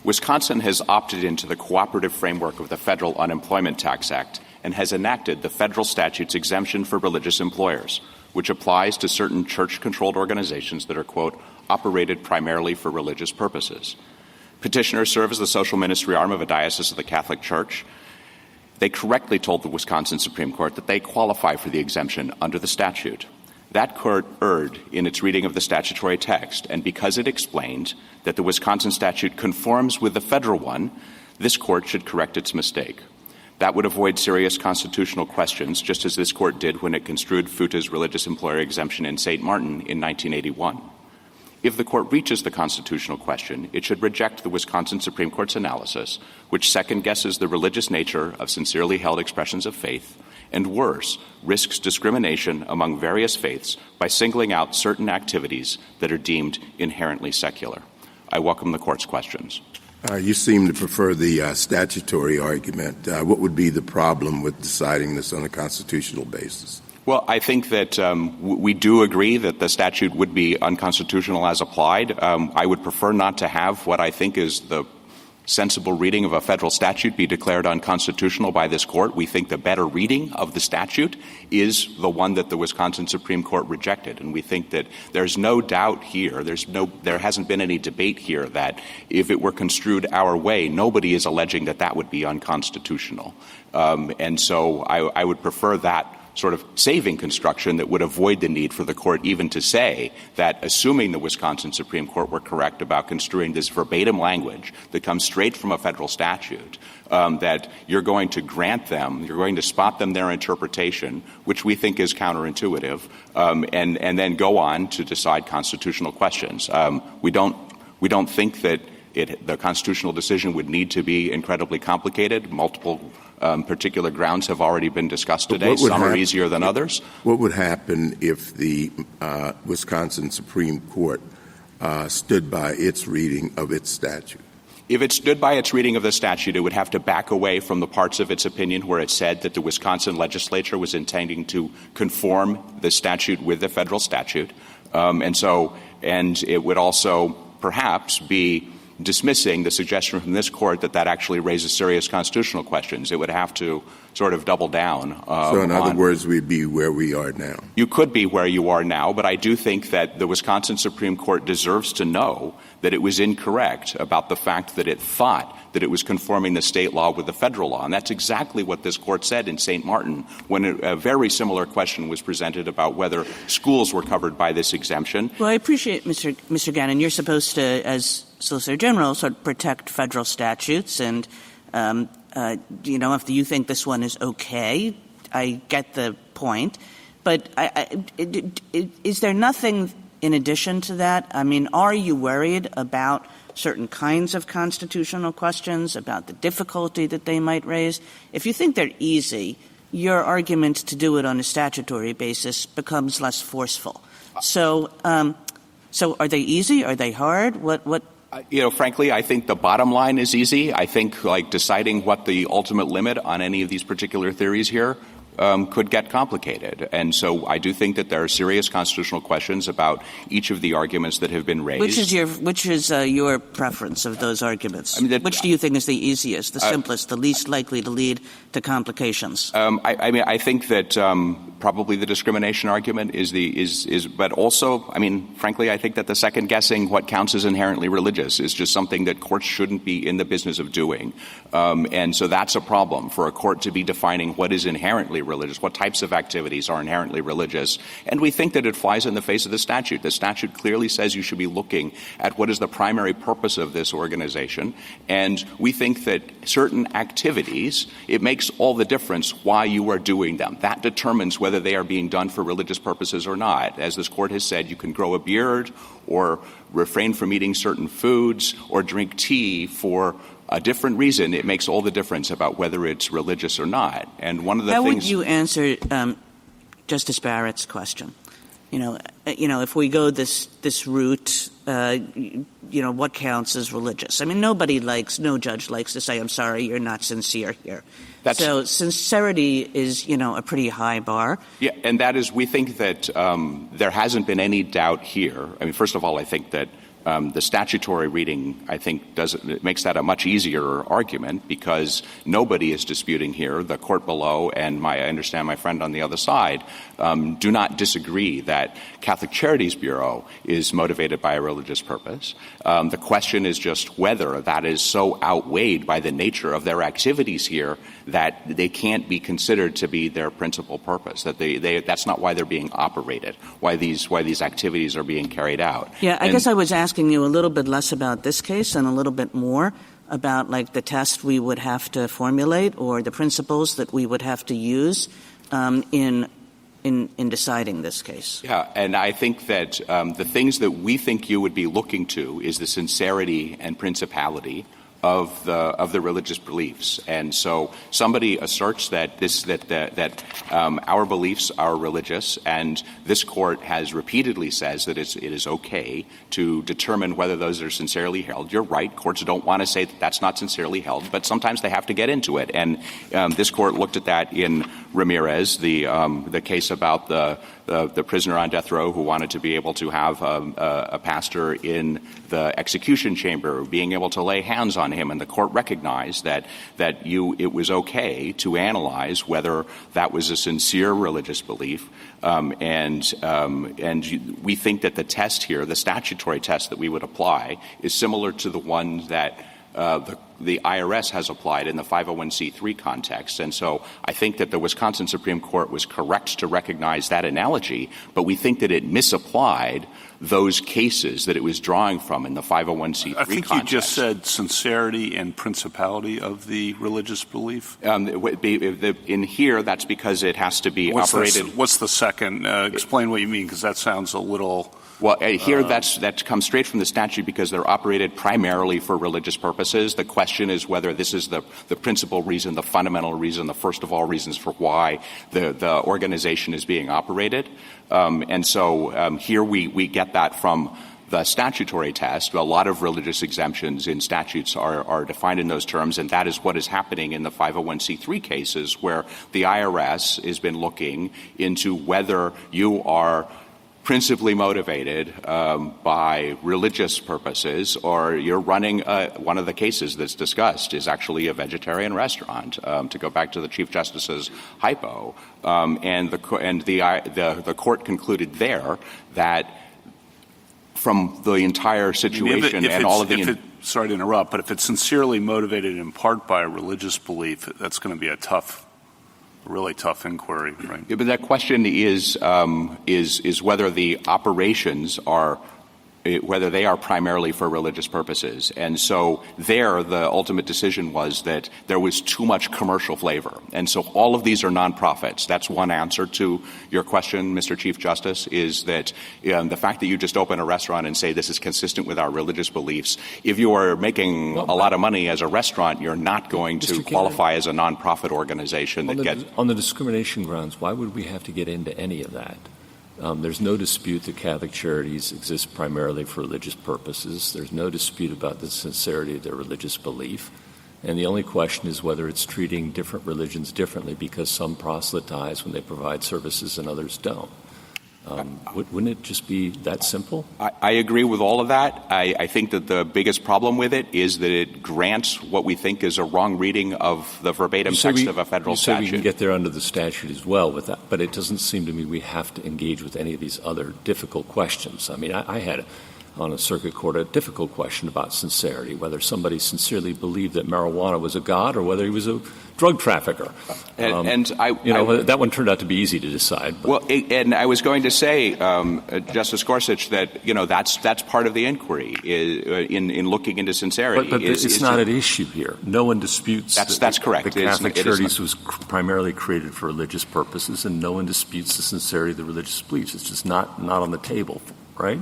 Wisconsin has opted into the cooperative framework of the Federal Unemployment Tax Act and has enacted the federal statute's exemption for religious employers, which applies to certain church-controlled organizations that are, quote, operated primarily for religious purposes. Petitioners serve as the social ministry arm of a diocese of the Catholic Church. They correctly told the Wisconsin Supreme Court that they qualify for the exemption under the statute. That court erred in its reading of the statutory text, and because it explained that the Wisconsin statute conforms with the federal one, this court should correct its mistake. That would avoid serious constitutional questions, just as this court did when it construed FUTA's religious employer exemption in St. Martin in 1981. If the court reaches the constitutional question, it should reject the Wisconsin Supreme Court's analysis, which second-guesses the religious nature of sincerely held expressions of faith, and worse, risks discrimination among various faiths by singling out certain activities that are deemed inherently secular. I welcome the Court's questions. You seem to prefer the statutory argument. What would be the problem with deciding this on a constitutional basis? Well, I think that we do agree that the statute would be unconstitutional as applied. I would prefer not to have what I think is the sensible reading of a federal statute be declared unconstitutional by this court. We think the better reading of the statute is the one that the Wisconsin Supreme Court rejected. And we think that there's no doubt here, there hasn't been any debate here that if it were construed our way, nobody is alleging that that would be unconstitutional. And so I would prefer that sort of saving construction that would avoid the need for the court even to say that, assuming the Wisconsin Supreme Court were correct about construing this verbatim language that comes straight from a federal statute, that you're going to grant them, you're going to spot them their interpretation, which we think is counterintuitive, and then go on to decide constitutional questions. We don't think that the constitutional decision would need to be incredibly complicated. Multiple particular grounds have already been discussed today. Some are easier than others. What would happen if the Wisconsin Supreme Court stood by its reading of its statute? If it stood by its reading of the statute, it would have to back away from the parts of its opinion where it said that the Wisconsin legislature was intending to conform the statute with the federal statute. And it would also perhaps be dismissing the suggestion from this court that actually raises serious constitutional questions. It would have to sort of double down. So in other words, we'd be where we are now. You could be where you are now, but I do think that the Wisconsin Supreme Court deserves to know that it was incorrect about the fact that it thought that it was conforming the state law with the federal law. And that's exactly what this court said in St. Martin when a very similar question was presented about whether schools were covered by this exemption. Well, I appreciate, Mr. Gannon, you're supposed to, as Solicitor General, sort of protect federal statutes. And, if you think this one is okay, I get the point. But is there nothing in addition to that? I mean, are you worried about certain kinds of constitutional questions, about the difficulty that they might raise? If you think they're easy, your argument to do it on a statutory basis becomes less forceful. So are they easy? Are they hard? What? Frankly, I think the bottom line is easy. I think, deciding what the ultimate limit on any of these particular theories here could get complicated. And so I do think that there are serious constitutional questions about each of the arguments that have been raised. Which is your preference of those arguments? Which do you think is the easiest, the simplest, the least likely to lead to complications? I think that probably the discrimination argument is but also, frankly, I think that the second guessing what counts as inherently religious is just something that courts shouldn't be in the business of doing. And so that's a problem for a court to be defining what is inherently religious, what types of activities are inherently religious. And we think that it flies in the face of the statute. The statute clearly says you should be looking at what is the primary purpose of this organization. And we think that certain activities, it makes all the difference why you are doing them. That determines whether they are being done for religious purposes or not. As this court has said, you can grow a beard or refrain from eating certain foods or drink tea for a different reason. It makes all the difference about whether it's religious or not. And one of the How things— would you answer Justice Barrett's question? If we go this route, what counts as religious? No judge likes to say, I'm sorry, you're not sincere here. So sincerity is, a pretty high bar. Yeah, and that is, we think that there hasn't been any doubt here. First of all, I think that the statutory reading, I think, it makes that a much easier argument because nobody is disputing here. The court below and I understand my friend on the other side do not disagree that Catholic Charities Bureau is motivated by a religious purpose. The question is just whether that is so outweighed by the nature of their activities here that they can't be considered to be their principal purpose, that that's not why they're being operated, why these activities are being carried out. Yeah, I guess I was asking you a little bit less about this case and a little bit more about the test we would have to formulate or the principles that we would have to use in deciding this case. Yeah, and I think that the things that we think you would be looking to is the sincerity and principality of the religious beliefs. And so somebody asserts that our beliefs are religious, and this court has repeatedly says that it is okay to determine whether those are sincerely held. You're right. Courts don't want to say that that's not sincerely held, but sometimes they have to get into it. And this court looked at that in Ramirez, the case about the the prisoner on death row who wanted to be able to have a pastor in the execution chamber, being able to lay hands on him, and the court recognized that it was okay to analyze whether that was a sincere religious belief. And we think that the test here, the statutory test that we would apply, is similar to the one that the IRS has applied in the 501c3 context. And so I think that the Wisconsin Supreme Court was correct to recognize that analogy, but we think that it misapplied those cases that it was drawing from in the 501c3 I think context. You just said sincerity and principality of the religious belief. In here, that's because it has to be operated. What's the second? Explain what you mean, because that sounds a little. Well, here that comes straight from the statute because they're operated primarily for religious purposes. The question is whether this is the principal reason, the fundamental reason, the first of all reasons for why the organization is being operated. And so here we get that from the statutory test. A lot of religious exemptions in statutes are defined in those terms, and that is what is happening in the 501c3 cases where the IRS has been looking into whether you are principally motivated by religious purposes, or you're running one of the cases that's discussed is actually a vegetarian restaurant. To go back to the Chief Justice's hypo, and the court concluded there that from the entire situation and all of the. Sorry to interrupt, but if it's sincerely motivated in part by a religious belief, that's going to be a really tough inquiry, right? Yeah, but that question is whether the operations are whether they are primarily for religious purposes. And so there, the ultimate decision was that there was too much commercial flavor. And so all of these are nonprofits. That's one answer to your question, Mr. Chief Justice, is that the fact that you just open a restaurant and say this is consistent with our religious beliefs, if you are making a lot of money as a restaurant, you're not going to qualify as a nonprofit organization. On the discrimination grounds, why would we have to get into any of that? There's no dispute that Catholic Charities exist primarily for religious purposes. There's no dispute about the sincerity of their religious belief. And the only question is whether it's treating different religions differently because some proselytize when they provide services and others don't. Wouldn't it just be that simple? I agree with all of that. I think that the biggest problem with it is that it grants what we think is a wrong reading of the verbatim text of a federal statute. We can get there under the statute as well with that, but it doesn't seem to me we have to engage with any of these other difficult questions. I mean, I had on a circuit court a difficult question about sincerity, whether somebody sincerely believed that marijuana was a god or whether he was a drug trafficker. That one turned out to be easy to decide. Well, and I was going to say, Justice Gorsuch, that that's part of the inquiry in looking into sincerity. But it's not an issue here. No one disputes. That's correct. The Catholic Charities was primarily created for religious purposes, and no one disputes the sincerity of the religious beliefs. It's just not on the table, right?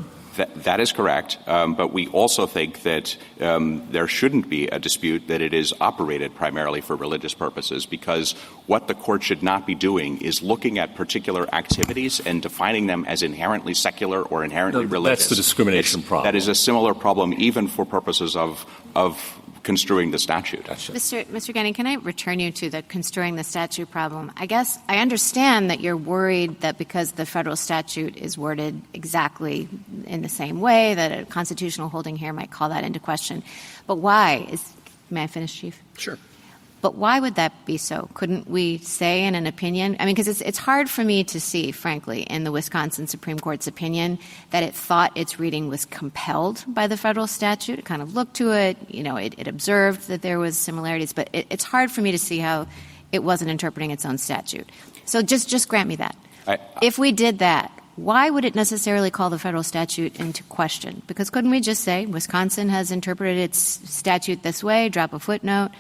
That is correct, but we also think that there shouldn't be a dispute that it is operated primarily for religious purposes, because what the court should not be doing is looking at particular activities and defining them as inherently secular or inherently religious. That's the discrimination problem. That is a similar problem even for purposes of construing the statute. Mr. Gannon, can I return you to the construing the statute problem? I guess I understand that you're worried that because the federal statute is worded exactly in the same way that a constitutional holding here might call that into question. But why? May I finish, Chief? Sure. But why would that be so? Couldn't we say in an opinion? I mean, because it's hard for me to see, frankly, in the Wisconsin Supreme Court's opinion that it thought its reading was compelled by the federal statute. It kind of looked to it. It observed that there was similarities. But it's hard for me to see how it wasn't interpreting its own statute. So just grant me that. If we did that, why would it necessarily call the federal statute into question? Because couldn't we just say Wisconsin has interpreted its statute this way, drop a footnote?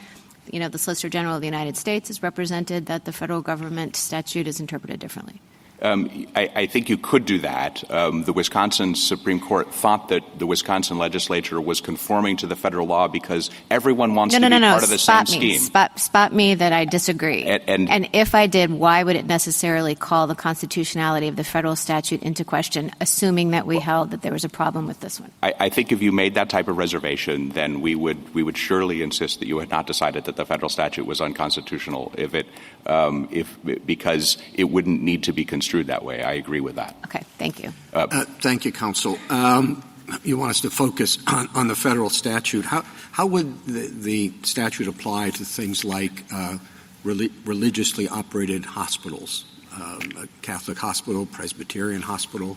The Solicitor General of the United States has represented that the federal government statute is interpreted differently. I think you could do that. The Wisconsin Supreme Court thought that the Wisconsin legislature was conforming to the federal law because everyone wants to be part of the same scheme. Spot me that I disagree. And if I did, why would it necessarily call the constitutionality of the federal statute into question, assuming that we held that there was a problem with this one? I think if you made that type of reservation, then we would surely insist that you had not decided that the federal statute was unconstitutional because it wouldn't need to be construed construed that way. I agree with that. Okay, thank you. Thank you, counsel. You want us to focus on the federal statute. How would the statute apply to things like religiously operated hospitals, a Catholic hospital, Presbyterian hospital?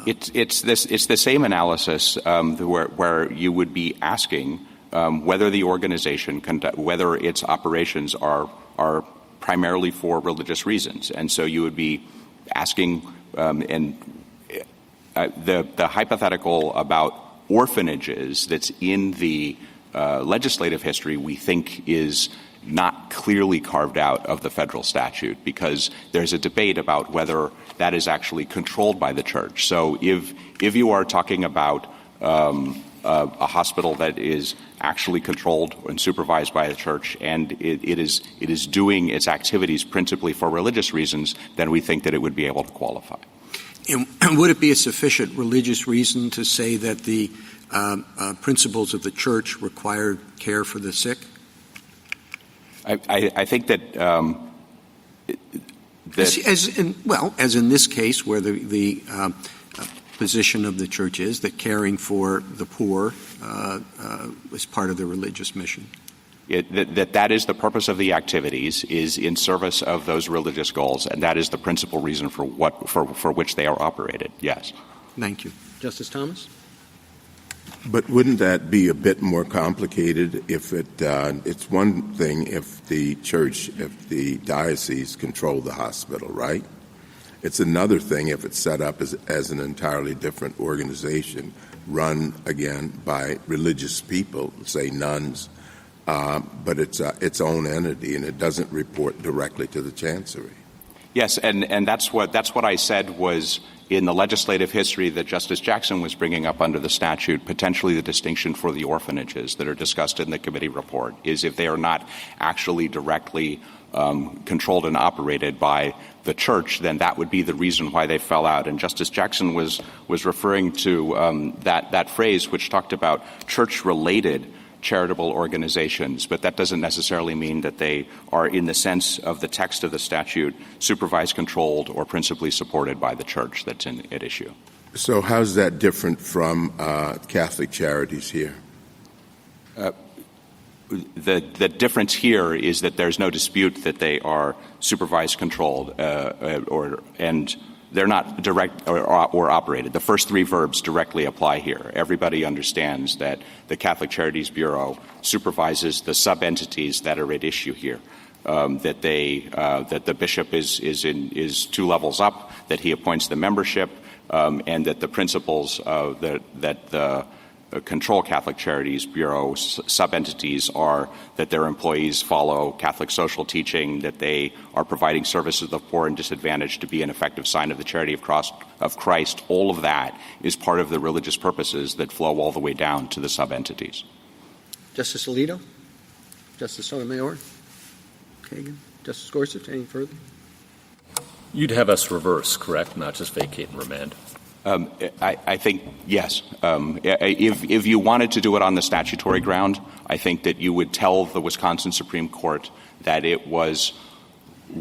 It's the same analysis where you would be asking whether the organization whether its operations are primarily for religious reasons, and so you would be asking the hypothetical about orphanages that's in the legislative history we think is not clearly carved out of the federal statute, because there's a debate about whether that is actually controlled by the church. So if you are talking about a hospital that is actually controlled and supervised by the church, and it is doing its activities principally for religious reasons, then we think that it would be able to qualify. And would it be a sufficient religious reason to say that the principles of the church require care for the sick? I think that as in this case, where the position of the church is that caring for the poor is part of the religious mission. That is the purpose of the activities, is in service of those religious goals, and that is the principal reason for which they are operated. Yes. Thank you. Justice Thomas? But wouldn't that be a bit more complicated if it's one thing if the church, if the diocese control the hospital, right? It's another thing if it's set up as an entirely different organization run, again, by religious people, say nuns, but it's its own entity and it doesn't report directly to the chancery. Yes, and that's what I said was in the legislative history that Justice Jackson was bringing up under the statute, potentially the distinction for the orphanages that are discussed in the committee report is if they are not actually directly controlled and operated by the church, then that would be the reason why they fell out. And Justice Jackson was referring to that phrase which talked about church-related charitable organizations, but that doesn't necessarily mean that they are, in the sense of the text of the statute, supervised, controlled, or principally supported by the church that's at issue. So how's that different from Catholic Charities here? The difference here is that there's no dispute that they are supervised, controlled, and they're not direct or operated. The first three verbs directly apply here. Everybody understands that the Catholic Charities Bureau supervises the sub-entities that are at issue here. That the bishop is two levels up, that he appoints the membership, and that the principles that the control Catholic Charities Bureau sub-entities are that their employees follow Catholic social teaching, that they are providing services to the poor and disadvantaged to be an effective sign of the charity of Christ. All of that is part of the religious purposes that flow all the way down to the sub-entities. Justice Alito? Justice Sotomayor? Kagan? Justice Gorsuch? Any further? You'd have us reverse, correct? Not just vacate and remand? I think, yes. If you wanted to do it on the statutory ground, I think that you would tell the Wisconsin Supreme Court that it was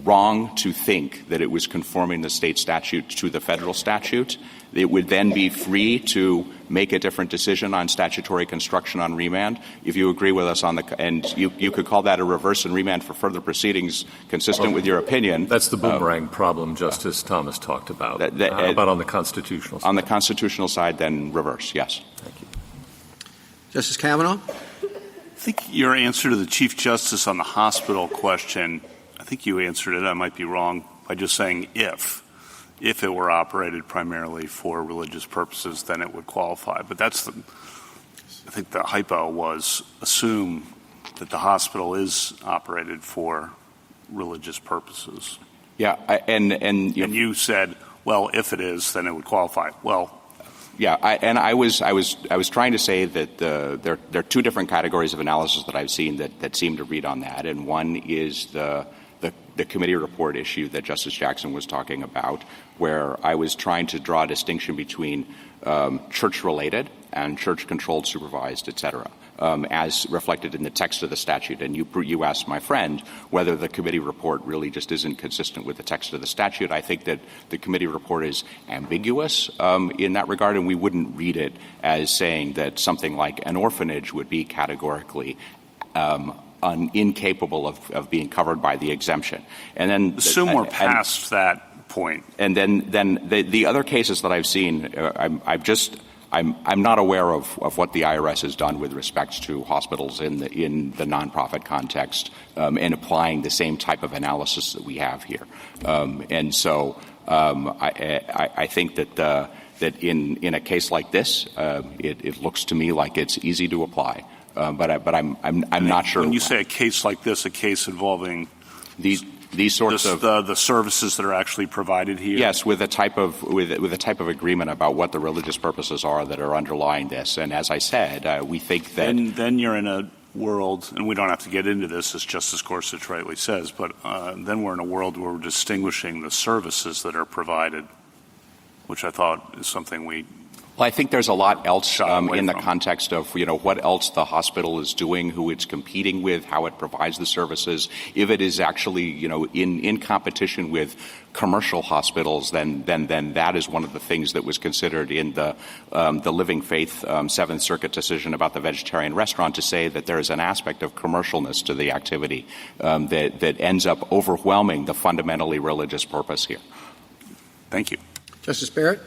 wrong to think that it was conforming the state statute to the federal statute. It would then be free to make a different decision on statutory construction on remand. If you agree with us and you could call that a reverse and remand for further proceedings consistent with your opinion. That's the boomerang problem Justice Thomas talked about. How about on the constitutional side? On the constitutional side, then reverse, yes. Thank you. Justice Kavanaugh? I think your answer to the Chief Justice on the hospital question, I think you answered it, I might be wrong, by just saying if it were operated primarily for religious purposes, then it would qualify. But I think the hypo was assume that the hospital is operated for religious purposes. Yeah, and you said, well, if it is, then it would qualify. Well, yeah, I was trying to say that there are two different categories of analysis that I've seen that seem to read on that, and one is the committee report issue that Justice Jackson was talking about, where I was trying to draw a distinction between church-related and church-controlled, supervised, et cetera, as reflected in the text of the statute. And you asked my friend whether the committee report really just isn't consistent with the text of the statute. I think that the committee report is ambiguous in that regard, and we wouldn't read it as saying that something like an orphanage would be categorically incapable of being covered by the exemption. And then assume we're past that point. And then the other cases that I've seen, I'm not aware of what the IRS has done with respect to hospitals in the nonprofit context and applying the same type of analysis that we have here. And so I think that in a case like this, it looks to me like it's easy to apply. But I'm not sure. When you say a case like this, a case involving these sorts of the services that are actually provided here. Yes, with a type of agreement about what the religious purposes are that are underlying this. And as I said, we think that then you're in a world, and we don't have to get into this, as Justice Gorsuch rightly says, but then we're in a world where we're distinguishing the services that are provided, which I thought is something we. Well, I think there's a lot else in the context of, what else the hospital is doing, who it's competing with, how it provides the services. If it is actually, in competition with commercial hospitals, then that is one of the things that was considered in the Living Faith Seventh Circuit decision about the vegetarian restaurant, to say that there is an aspect of commercialness to the activity that ends up overwhelming the fundamentally religious purpose here. Thank you. Justice Barrett?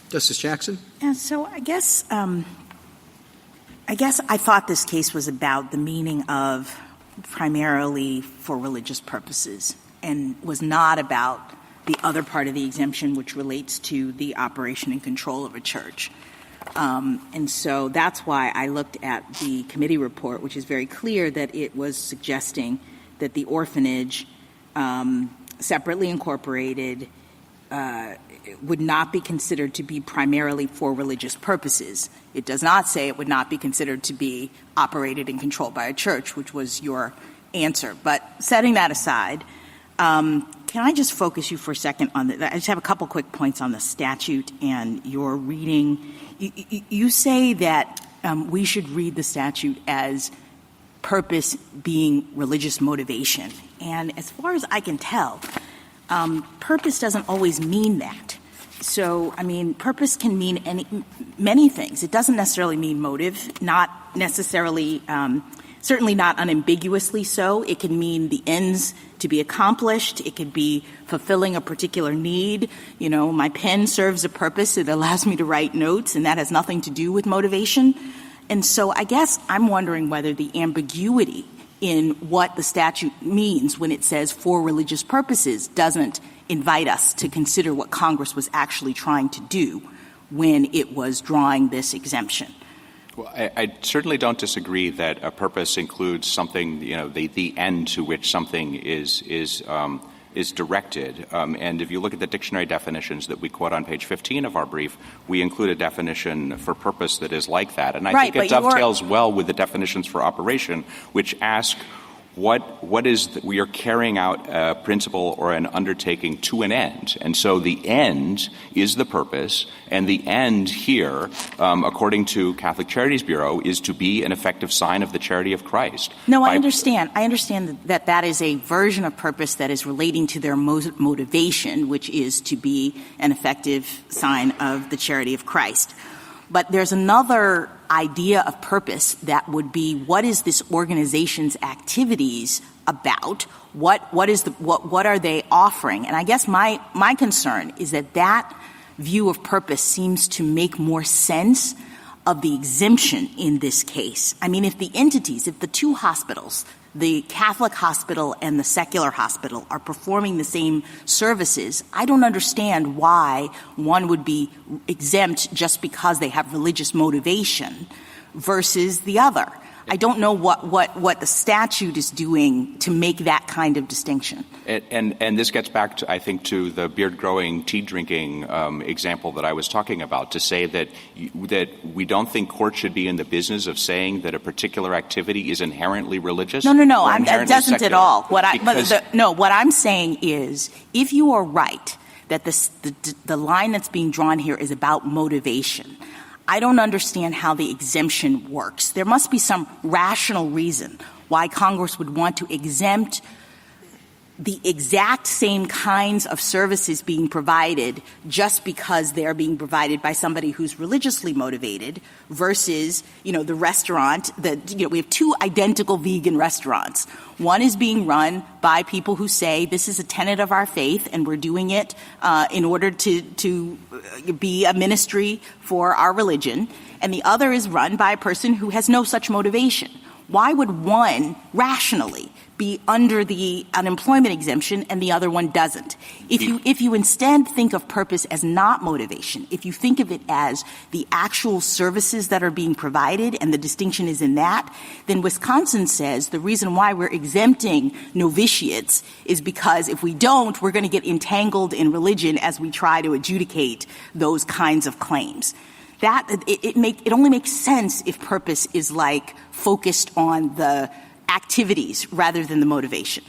Justice Jackson? And so I guess I thought this case was about the meaning of primarily for religious purposes and was not about the other part of the exemption, which relates to the operation and control of a church. And so that's why I looked at the committee report, which is very clear that it was suggesting that the orphanage, separately incorporated, would not be considered to be primarily for religious purposes. It does not say it would not be considered to be operated and controlled by a church, which was your answer. But setting that aside, can I just focus you for a second on I just have a couple quick points on the statute and your reading. You say that we should read the statute as purpose being religious motivation. And as far as I can tell, purpose doesn't always mean that. So, purpose can mean many things. It doesn't necessarily mean motive, not necessarily, certainly not unambiguously so. It can mean the ends to be accomplished. It could be fulfilling a particular need. My pen serves a purpose. It allows me to write notes, and that has nothing to do with motivation. And so I guess I'm wondering whether the ambiguity in what the statute means when it says for religious purposes doesn't invite us to consider what Congress was actually trying to do when it was drawing this exemption. Well, I certainly don't disagree that a purpose includes something, the end to which something is directed. And if you look at the dictionary definitions that we quote on page 15 of our brief, we include a definition for purpose that is like that. And I think it dovetails well with the definitions for operation, which ask what is we are carrying out a principle or an undertaking to an end. And so the end is the purpose, and the end here, according to Catholic Charities Bureau, is to be an effective sign of the charity of Christ. No, I understand. I understand that is a version of purpose that is relating to their motivation, which is to be an effective sign of the charity of Christ. But there's another idea of purpose that would be, what is this organization's activities about? What are they offering? And I guess my concern is that view of purpose seems to make more sense of the exemption in this case. If the two hospitals, the Catholic hospital and the secular hospital, are performing the same services, I don't understand why one would be exempt just because they have religious motivation versus the other. I don't know what the statute is doing to make that kind of distinction. And this gets back to, I think, to the beard-growing, tea-drinking example that I was talking about, to say that we don't think courts should be in the business of saying that a particular activity is inherently religious. No, it doesn't secular. At all. What I'm saying is, if you are right that the line that's being drawn here is about motivation, I don't understand how the exemption works. There must be some rational reason why Congress would want to exempt the exact same kinds of services being provided just because they're being provided by somebody who's religiously motivated versus, the restaurant we have two identical vegan restaurants. One is being run by people who say this is a tenet of our faith and we're doing it in order to be a ministry for our religion. And the other is run by a person who has no such motivation. Why would one rationally be under the unemployment exemption and the other one doesn't? If you instead think of purpose as not motivation, if you think of it as the actual services that are being provided and the distinction is in that, then Wisconsin says the reason why we're exempting novitiates is because if we don't, we're going to get entangled in religion as we try to adjudicate those kinds of claims. It only makes sense if purpose is focused on the activities rather than the motivation.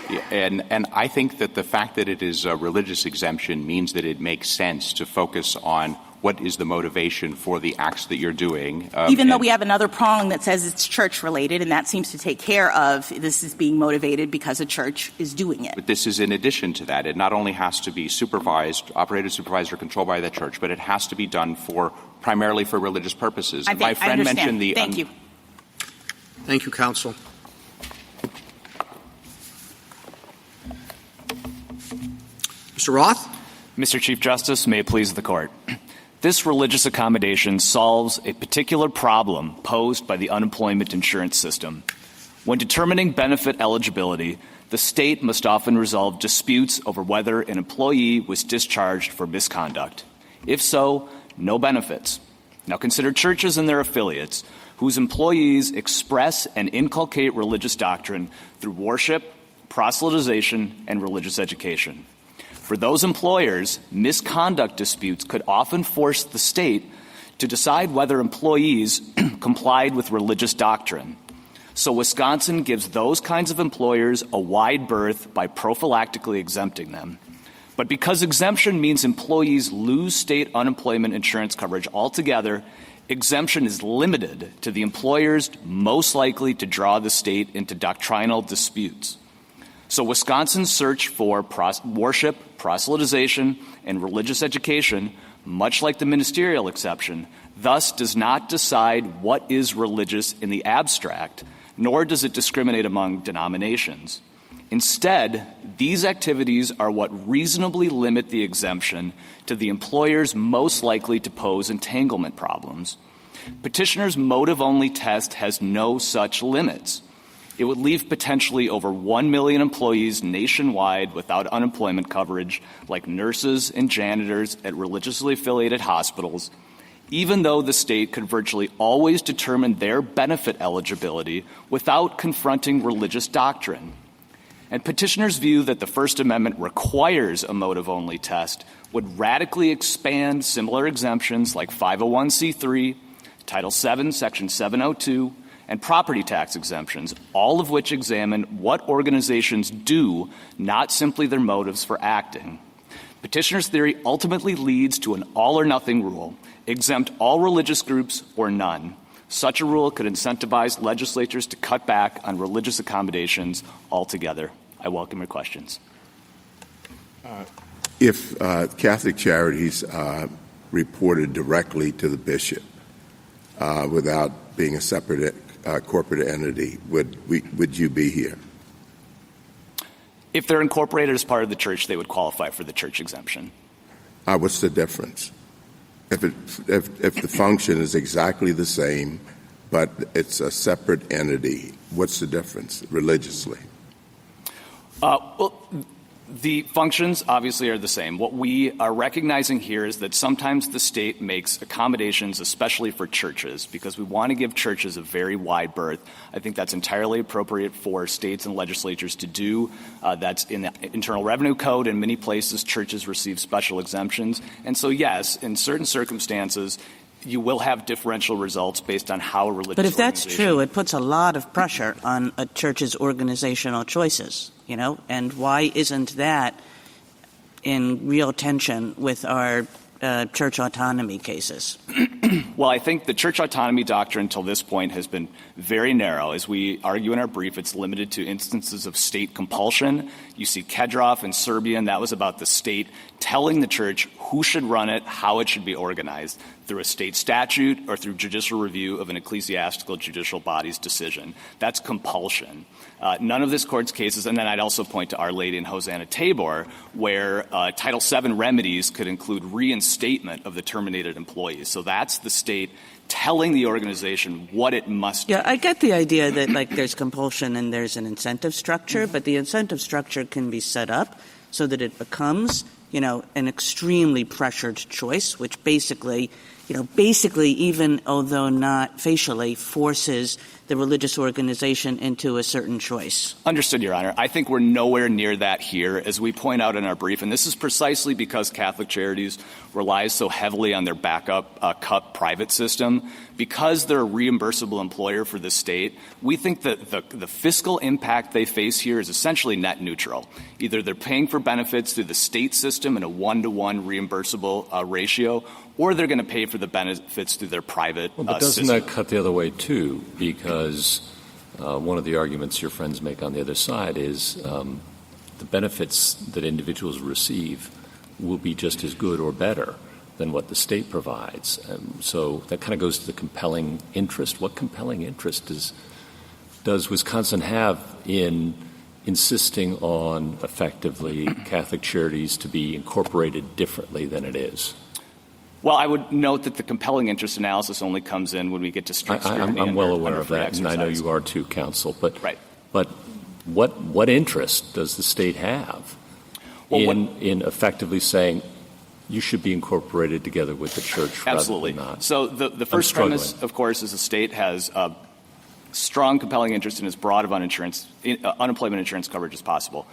Yeah, and I think that the fact that it is a religious exemption means that it makes sense to focus on what is the motivation for the acts that you're doing. Even though we have another prong that says it's church-related, and that seems to take care of this is being motivated because a church is doing it. But this is in addition to that. It not only has to be operated, supervised, or controlled by the church, but it has to be done primarily for religious purposes. My friend mentioned the... Thank you. Thank you, counsel. Mr. Roth? Mr. Chief Justice, may it please the Court. This religious accommodation solves a particular problem posed by the unemployment insurance system. When determining benefit eligibility, the state must often resolve disputes over whether an employee was discharged for misconduct. If so, no benefits. Now consider churches and their affiliates whose employees express and inculcate religious doctrine through worship, proselytization, and religious education. For those employers, misconduct disputes could often force the state to decide whether employees complied with religious doctrine. So Wisconsin gives those kinds of employers a wide berth by prophylactically exempting them. But because exemption means employees lose state unemployment insurance coverage altogether, exemption is limited to the employers most likely to draw the state into doctrinal disputes. So Wisconsin's search for worship, proselytization, and religious education, much like the ministerial exception, thus does not decide what is religious in the abstract, nor does it discriminate among denominations. Instead, these activities are what reasonably limit the exemption to the employers most likely to pose entanglement problems. Petitioner's motive-only test has no such limits. It would leave potentially over 1 million employees nationwide without unemployment coverage, like nurses and janitors at religiously affiliated hospitals, even though the state could virtually always determine their benefit eligibility without confronting religious doctrine. And petitioners' view that the First Amendment requires a motive-only test would radically expand similar exemptions like 501c3, Title VII, Section 702, and property tax exemptions, all of which examine what organizations do, not simply their motives for acting. Petitioner's theory ultimately leads to an all-or-nothing rule, exempt all religious groups or none. Such a rule could incentivize legislatures to cut back on religious accommodations altogether. I welcome your questions. If Catholic Charities reported directly to the bishop without being a separate corporate entity, would you be here? If they're incorporated as part of the church, they would qualify for the church exemption. What's the difference? If the function is exactly the same, but it's a separate entity, what's the difference religiously? Well, the functions obviously are the same. What we are recognizing here is that sometimes the state makes accommodations, especially for churches, because we want to give churches a very wide berth. I think that's entirely appropriate for states and legislatures to do. That's in the Internal Revenue Code. In many places, churches receive special exemptions. And so, yes, in certain circumstances, you will have differential results based on how a religious But if that's true, it puts a lot of pressure on a church's organizational choices, and why isn't that in real tension with our church autonomy cases? Well, I think the church autonomy doctrine until this point has been very narrow. As we argue in our brief, it's limited to instances of state compulsion. You see Kedroff in Serbia, and that was about the state telling the church who should run it, how it should be organized, through a state statute or through judicial review of an ecclesiastical judicial body's decision. That's compulsion. None of this court's cases, and then I'd also point to Our Lady and Hosanna Tabor, where Title VII remedies could include reinstatement of the terminated employees. So that's the state telling the organization what it must do. Yeah, I get the idea that, like, there's compulsion and there's an incentive structure, but the incentive structure can be set up so that it becomes, an extremely pressured choice, which basically, even although not facially, forces the religious organization into a certain choice. Understood, Your Honor. I think we're nowhere near that here, as we point out in our brief, and this is precisely because Catholic Charities relies so heavily on their backup CUP private system. Because they're a reimbursable employer for the state, we think that the fiscal impact they face here is essentially net neutral. Either they're paying for benefits through the state system in a 1-to-1 reimbursable ratio, or they're going to pay for the benefits through their private but doesn't system. that cut the other way, too? Because one of the arguments your friends make on the other side is the benefits that individuals receive will be just as good or better than what the state provides. So that kind of goes to the compelling interest. What compelling interest does Wisconsin have in insisting on, effectively, Catholic Charities to be incorporated differently than it is? Well, I would note that the compelling interest analysis only comes in when we get to strict scrutiny. I'm well aware of that, and I know you are too, counsel. But what interest does the state have in effectively saying you should be incorporated together with the church Absolutely. rather than not? So the first premise, of course, is the state has a strong compelling interest in as broad of unemployment insurance coverage as possible.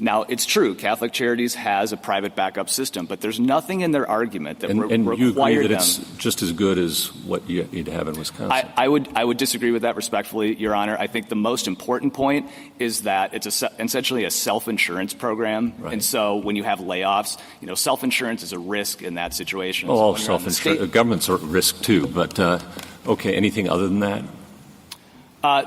Now, it's true, Catholic Charities has a private backup system, but there's nothing in their argument that and requires you agree that them. it's just as good as what you'd have in Wisconsin? I would disagree with that respectfully, Your Honor. I think the most important point is that it's essentially a self-insurance program. Right. And so when you have layoffs, self-insurance is a risk in that situation. Well, so all self-insurance, government's a risk too, but okay, anything other than that?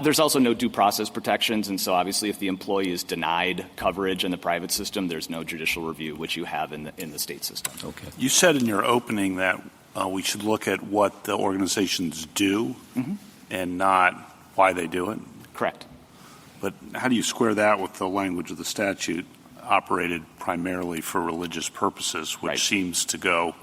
There's also no due process protections, and so obviously if the employee is denied coverage in the private system, there's no judicial review, which you have in the state system. Okay. You said in your opening that we should look at what the organizations do and not why they do it. Correct. But how do you square that with the language of the statute, operated primarily for religious purposes, which seems to go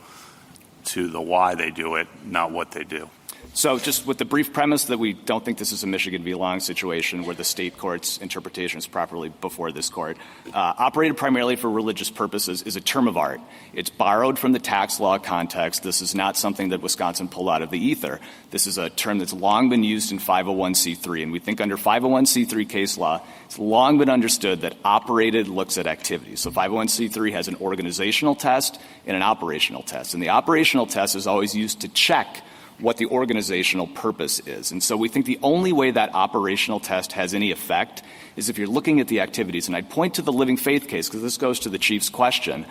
to the why they do it, not what they do? So just with the brief premise that we don't think this is a Michigan v. Long situation where the state court's interpretation is properly before this court, operated primarily for religious purposes is a term of art. It's borrowed from the tax law context. This is not something that Wisconsin pulled out of the ether. This is a term that's long been used in 501c3, and we think under 501c3 case law, it's long been understood that operated looks at activities. So 501c3 has an organizational test and an operational test, and the operational test is always used to check what the organizational purpose is. And so we think the only way that operational test has any effect is if you're looking at the activities. And I'd point to the Living Faith case, because this goes to the Chief's question.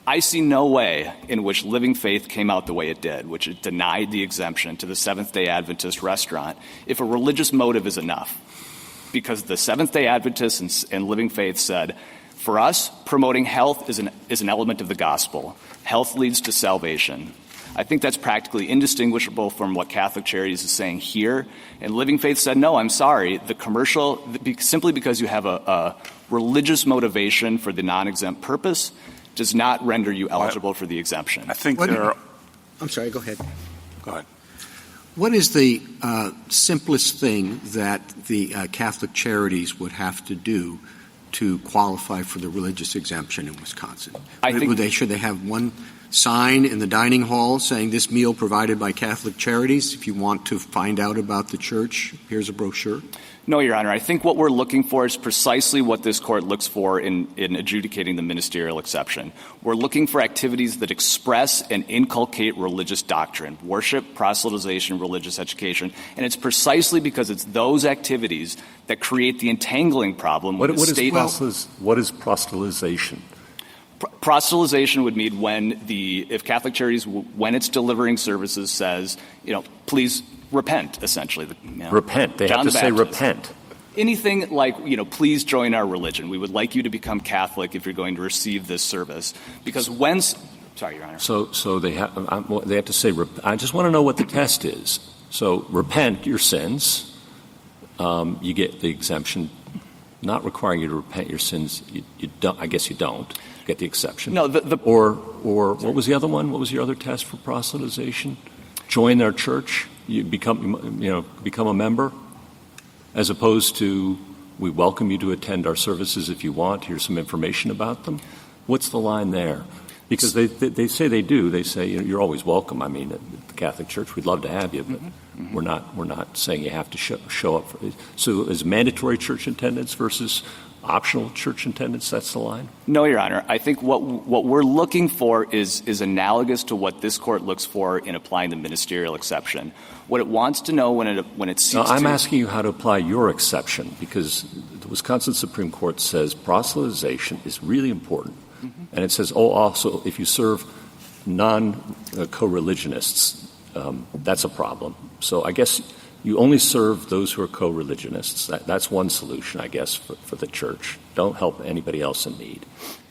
I see no way in which Living Faith came out the way it did, which it denied the exemption to the Seventh-day Adventist restaurant, if a religious motive is enough. Because the Seventh-day Adventists and Living Faith said, for us, promoting health is an element of the gospel. Health leads to salvation. I think that's practically indistinguishable from what Catholic Charities is saying here. And Living Faith said, no, I'm sorry. The commercial, simply because you have a religious motivation for the non-exempt purpose, does not render you eligible for the exemption. I think I'm sorry, go ahead. Go ahead. What is the simplest thing that the Catholic Charities would have to do to qualify for the religious exemption in Wisconsin? Should they have one sign in the dining hall saying this meal provided by Catholic Charities? If you want to find out about the church, here's a brochure. No, Your Honor. I think what we're looking for is precisely what this court looks for in adjudicating the ministerial exception. We're looking for activities that express and inculcate religious doctrine, worship, proselytization, religious education. And it's precisely because it's those activities that create the entangling problem with the state. What is proselytization? Proselytization would mean if Catholic Charities, when it's delivering services, says, please repent, essentially. Repent. They have to say repent. Anything like, please join our religion. We would like you to become Catholic if you're going to receive this service. Because sorry, Your Honor. So they have to say, I just want to know what the test is. So repent your sins. You get the exemption. Not requiring you to repent your sins, you don't. I guess you don't get the exception. No, or what was the other one? What was your other test for proselytization? Join their church. You become a member, as opposed to we welcome you to attend our services if you want. Here's some information about them. What's the line there? Because they say they do. They say you're always welcome. I mean, at the Catholic Church, we'd love to have you, but we're not saying you have to show up. So is mandatory church attendance versus optional church attendance? That's the line? No, Your Honor. I think what we're looking for is analogous to what this court looks for in applying the ministerial exception. What it wants to know when it seeks I'm asking you how to apply your exception, because the Wisconsin Supreme Court says proselytization is really important. And it says, also, if you serve non-co-religionists, that's a problem. So I guess you only serve those who are co-religionists. That's one solution, I guess, for the church. Don't help anybody else in need.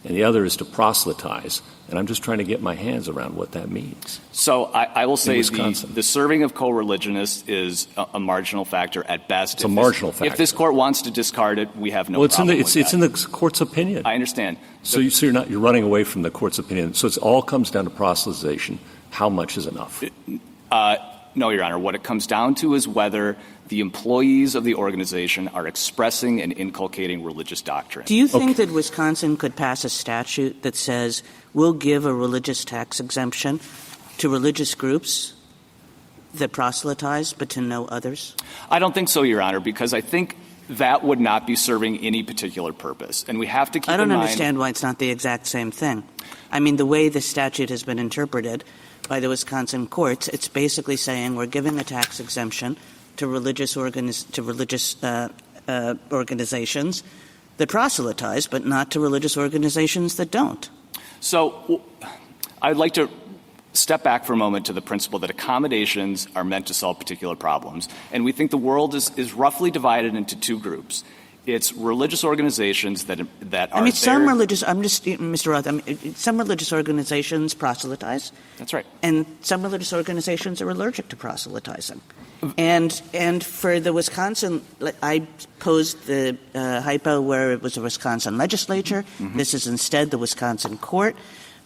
And the other is to proselytize. And I'm just trying to get my hands around what that means. So I will say the serving of co-religionists is a marginal factor at best. It's a marginal factor. If this court wants to discard it, we have no problem with that. It's in the court's opinion. I understand. So you're running away from the court's opinion. So it all comes down to proselytization. How much is enough? No, Your Honor. What it comes down to is whether the employees of the organization are expressing and inculcating religious doctrine. Do you think that Wisconsin could pass a statute that says we'll give a religious tax exemption to religious groups that proselytize but to no others? I don't think so, Your Honor, because I think that would not be serving any particular purpose. And we have to keep in mind— I don't understand why it's not the exact same thing. I mean, the way the statute has been interpreted by the Wisconsin courts, it's basically saying we're giving a tax exemption to religious organizations that proselytize, but not to religious organizations that don't. So I'd like to step back for a moment to the principle that accommodations are meant to solve particular problems. And we think the world is roughly divided into two groups. It's religious organizations that are some religious organizations proselytize. That's right. And some religious organizations are allergic to proselytizing. And for the Wisconsin, I posed the hypo where it was a Wisconsin legislature. Mm-hmm. This is instead the Wisconsin court.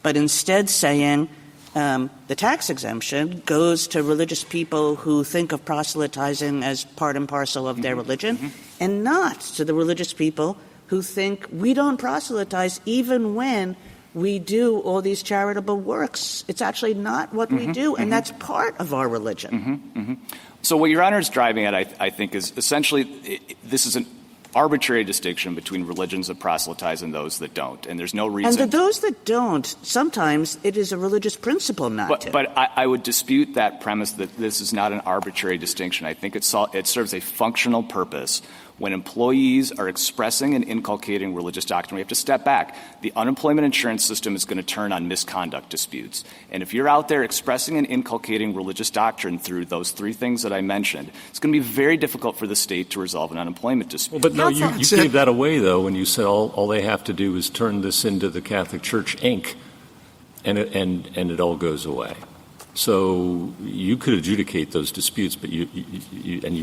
But instead saying the tax exemption goes to religious people who think of proselytizing as part and parcel of their religion, and not to the religious people who think we don't proselytize even when we do all these charitable works. It's actually not what we do, and that's part of our religion. So what Your Honor is driving at, I think, is essentially this is an arbitrary distinction between religions that proselytize and those that don't. And there's no reason— And those that don't, sometimes it is a religious principle not to. But I would dispute that premise that this is not an arbitrary distinction. I think it serves a functional purpose. When employees are expressing and inculcating religious doctrine, we have to step back. The unemployment insurance system is going to turn on misconduct disputes. And if you're out there expressing and inculcating religious doctrine through those three things that I mentioned, it's going to be very difficult for the state to resolve an unemployment dispute. Well, but no, you gave that away, though, when you said all they have to do is turn this into the Catholic Church, Inc., and it all goes away. So you could adjudicate those disputes, but you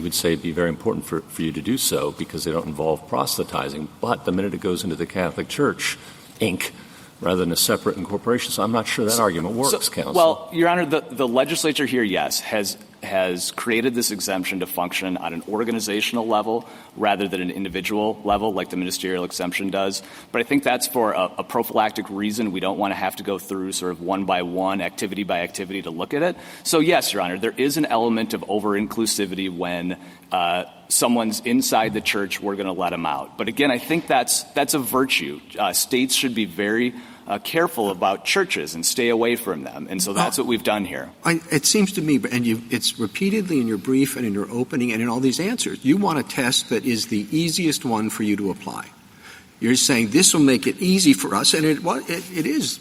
would say it'd be very important for you to do so because they don't involve proselytizing. But the minute it goes into the Catholic Church, Inc., rather than a separate incorporation. So I'm not sure that argument works, counsel. Well, Your Honor, the legislature here, yes, has created this exemption to function on an organizational level rather than an individual level like the ministerial exemption does. But I think that's for a prophylactic reason. We don't want to have to go through sort of one by one, activity by activity to look at it. So, yes, Your Honor, there is an element of over-inclusivity when someone's inside the church, we're going to let them out. But again, I think that's a virtue. States should be very careful about churches and stay away from them. And so that's what we've done here. It seems to me, and it's repeatedly in your brief and in your opening and in all these answers, you want a test that is the easiest one for you to apply. You're saying this will make it easy for us, and it is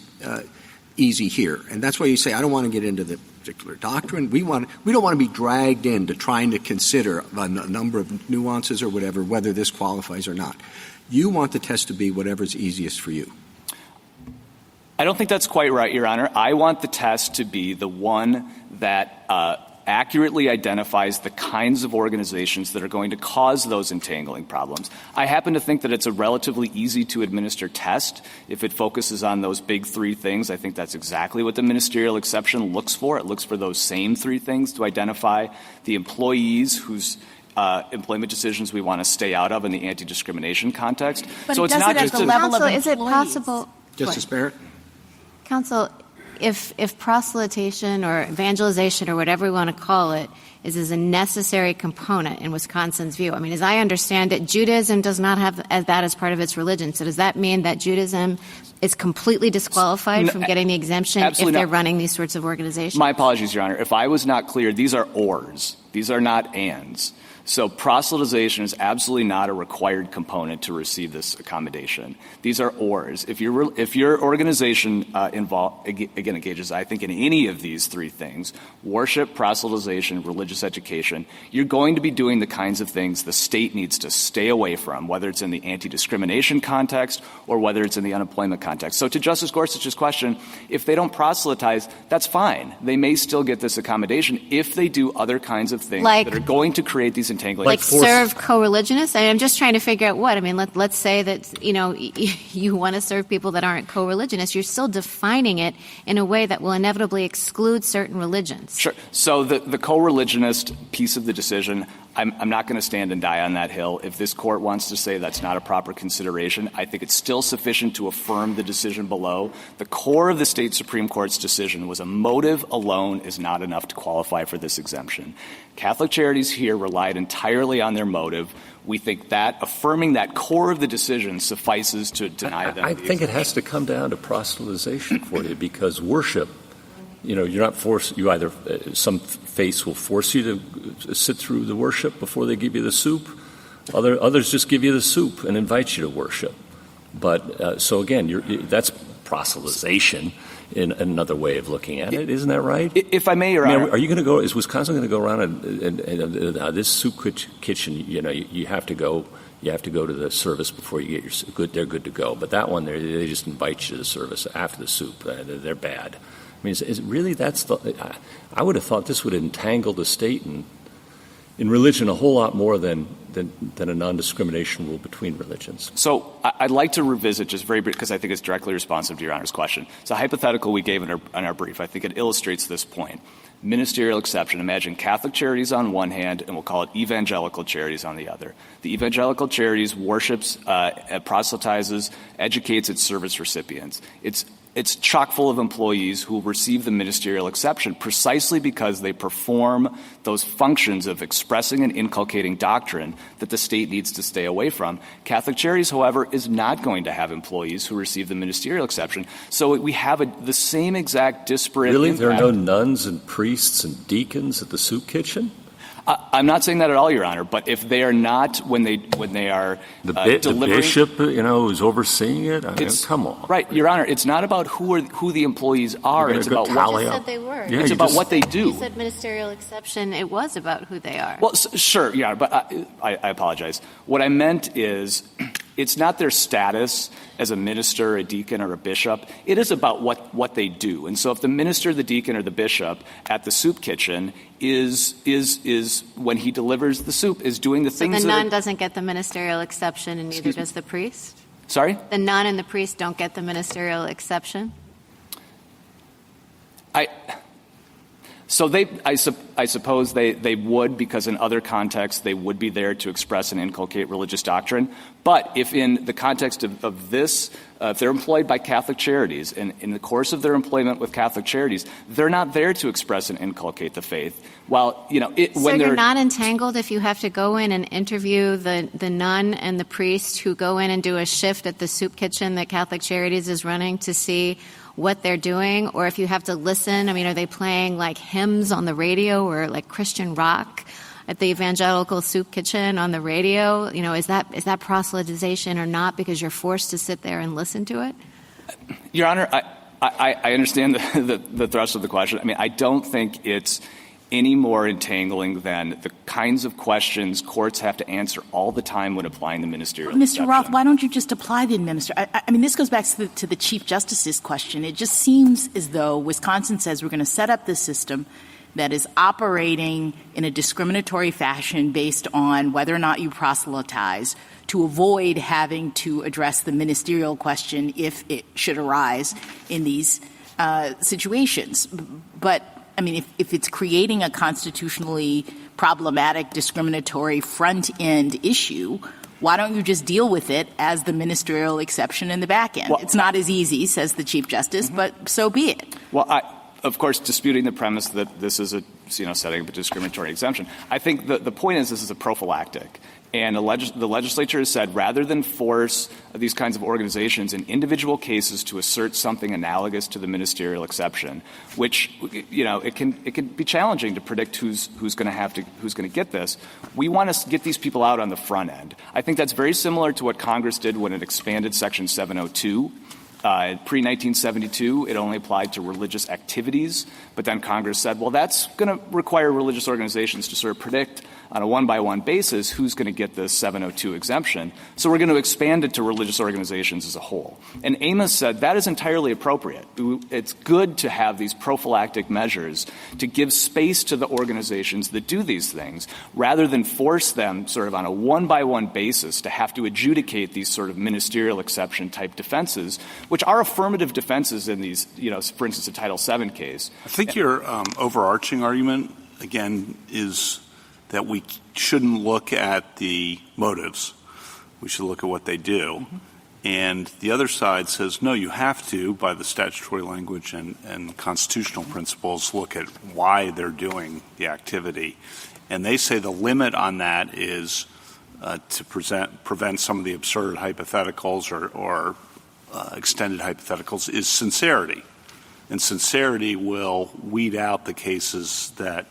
easy here. And that's why you say, I don't want to get into the particular doctrine. We don't want to be dragged into trying to consider a number of nuances or whatever, whether this qualifies or not. You want the test to be whatever's easiest for you. I don't think that's quite right, Your Honor. I want the test to be the one that accurately identifies the kinds of organizations that are going to cause those entangling problems. I happen to think that it's a relatively easy-to-administer test if it focuses on those big three things. I think that's exactly what the ministerial exception looks for. It looks for those same three things to identify the employees whose employment decisions we want to stay out of in the anti-discrimination context. But so it it's does not it at just the level of Counsel, is it employees. possible? Justice Barrett? Counsel, if proselytation or evangelization or whatever we want to call it is a necessary component in Wisconsin's view, I mean, as I understand it, Judaism does not have that as part of its religion. So does that mean that Judaism is completely disqualified from getting the exemption if they're running these sorts of organizations? My apologies, Your Honor. If I was not clear, these are ors. These are not ands. So proselytization is absolutely not a required component to receive this accommodation. These are ors. If your organization engages, I think, in any of these three things, worship, proselytization, religious education, you're going to be doing the kinds of things the state needs to stay away from, whether it's in the anti-discrimination context or whether it's in the unemployment context. So to Justice Gorsuch's question, if they don't proselytize, that's fine. They may still get this accommodation if they do other kinds of things that are going to create these entangling. Like serve co-religionists? I'm just trying to figure out what. I mean, let's say that, you want to serve people that aren't co-religionists. You're still defining it in a way that will inevitably exclude certain religions. Sure. So the co-religionist piece of the decision, I'm not going to stand and die on that hill. If this court wants to say that's not a proper consideration, I think it's still sufficient to affirm the decision below. The core of the state Supreme Court's decision was a motive alone is not enough to qualify for this exemption. Catholic Charities here relied entirely on their motive. We think that affirming that core of the decision suffices to deny them. I think it has to come down to proselytization for you, because worship, you're not forced. You either some faiths will force you to sit through the worship before they give you the soup. Others just give you the soup and invite you to worship. But so again, that's proselytization in another way of looking at it. Isn't that right? If I may, Your Honor. Are you going to go? Is Wisconsin going to go around and this soup kitchen? You have to go. You have to go to the service before you get your good. They're good to go. But that one, they just invite you to the service after the soup. They're bad. I mean, is really that's the? I would have thought this would entangle the state in religion a whole lot more than a non-discrimination rule between religions. So I'd like to revisit just very briefly, because I think it's directly responsive to Your Honor's question. It's a hypothetical we gave in our brief. I think it illustrates this point. Ministerial exception. Imagine Catholic Charities on one hand, and we'll call it evangelical charities on the other. The evangelical charities worships, proselytizes, educates its service recipients. It's chock full of employees who receive the ministerial exception precisely because they perform those functions of expressing and inculcating doctrine that the state needs to stay away from. Catholic Charities, however, is not going to have employees who receive the ministerial exception. So we have the same exact disparate impact. There are no nuns and priests and deacons at the soup kitchen? I'm not saying that at all, Your Honor. But if they are not, when they are delivering, the bishop, who's overseeing it. Come on, right, Your Honor. It's not about who the employees are. It's about what you said they were. Yeah, it's about what they do. You said ministerial exception. It was about who they are. Well, sure, yeah, but I apologize. What I meant is, it's not their status as a minister, a deacon, or a bishop. It is about what they do. And so if the minister, the deacon, or the bishop at the soup kitchen is when he delivers the soup, is doing the things the nun doesn't get the ministerial exception, and neither does the priest? Sorry? The nun and the priest don't get the ministerial exception? So I suppose they would, because in other contexts they would be there to express and inculcate religious doctrine. But if in the context of this, if they're employed by Catholic Charities, and in the course of their employment with Catholic Charities, they're not there to express and inculcate the faith. Well, so you're not entangled if you have to go in and interview the nun and the priest who go in and do a shift at the soup kitchen that Catholic Charities is running to see what they're doing, or if you have to listen. I mean, are they playing like hymns on the radio or like Christian rock? at the evangelical soup kitchen on the radio? You know, is that proselytization or not because you're forced to sit there and listen to it? Your Honor, I understand the thrust of the question. I mean, I don't think it's any more entangling than the kinds of questions courts have to answer all the time when applying the ministerial exception. Mr. Roth, why don't you just apply the ministerial? I mean, this goes back to the Chief Justice's question. It just seems as though Wisconsin says we're going to set up this system that is operating in a discriminatory fashion based on whether or not you proselytize to avoid having to address the ministerial question if it should arise in these situations. But I mean, if it's creating a constitutionally problematic, discriminatory front-end issue, why don't you just deal with it as the ministerial exception in the back end? Well, it's not as easy, says the Chief Justice, but so be it. Well, of course, disputing the premise that this is a setting up a discriminatory exemption, I think the point is this is a prophylactic. And the legislature has said rather than force these kinds of organizations in individual cases to assert something analogous to the ministerial exception, which, you know, it can be challenging to predict who's going to get this. We want to get these people out on the front end. I think that's very similar to what Congress did when it expanded Section 702. Pre-1972, it only applied to religious activities, but then Congress said, well, that's going to require religious organizations to sort of predict on a one-by-one basis who's going to get this 702 exemption. So we're going to expand it to religious organizations as a whole. And Amos said that is entirely appropriate. It's good to have these prophylactic measures to give space to the organizations that do these things rather than force them sort of on a one-by-one basis to have to adjudicate these sort of ministerial exception type defenses, which are affirmative defenses in these, you know, for instance, a Title VII case. I think your overarching argument, again, is that we shouldn't look at the motives. We should look at what they do. Mm-hmm. And the other side says, no, you have to, by the statutory language and constitutional principles, look at why they're doing the activity. And they say the limit on that is to prevent some of the absurd hypotheticals or extended hypotheticals is sincerity. And sincerity will weed out the cases that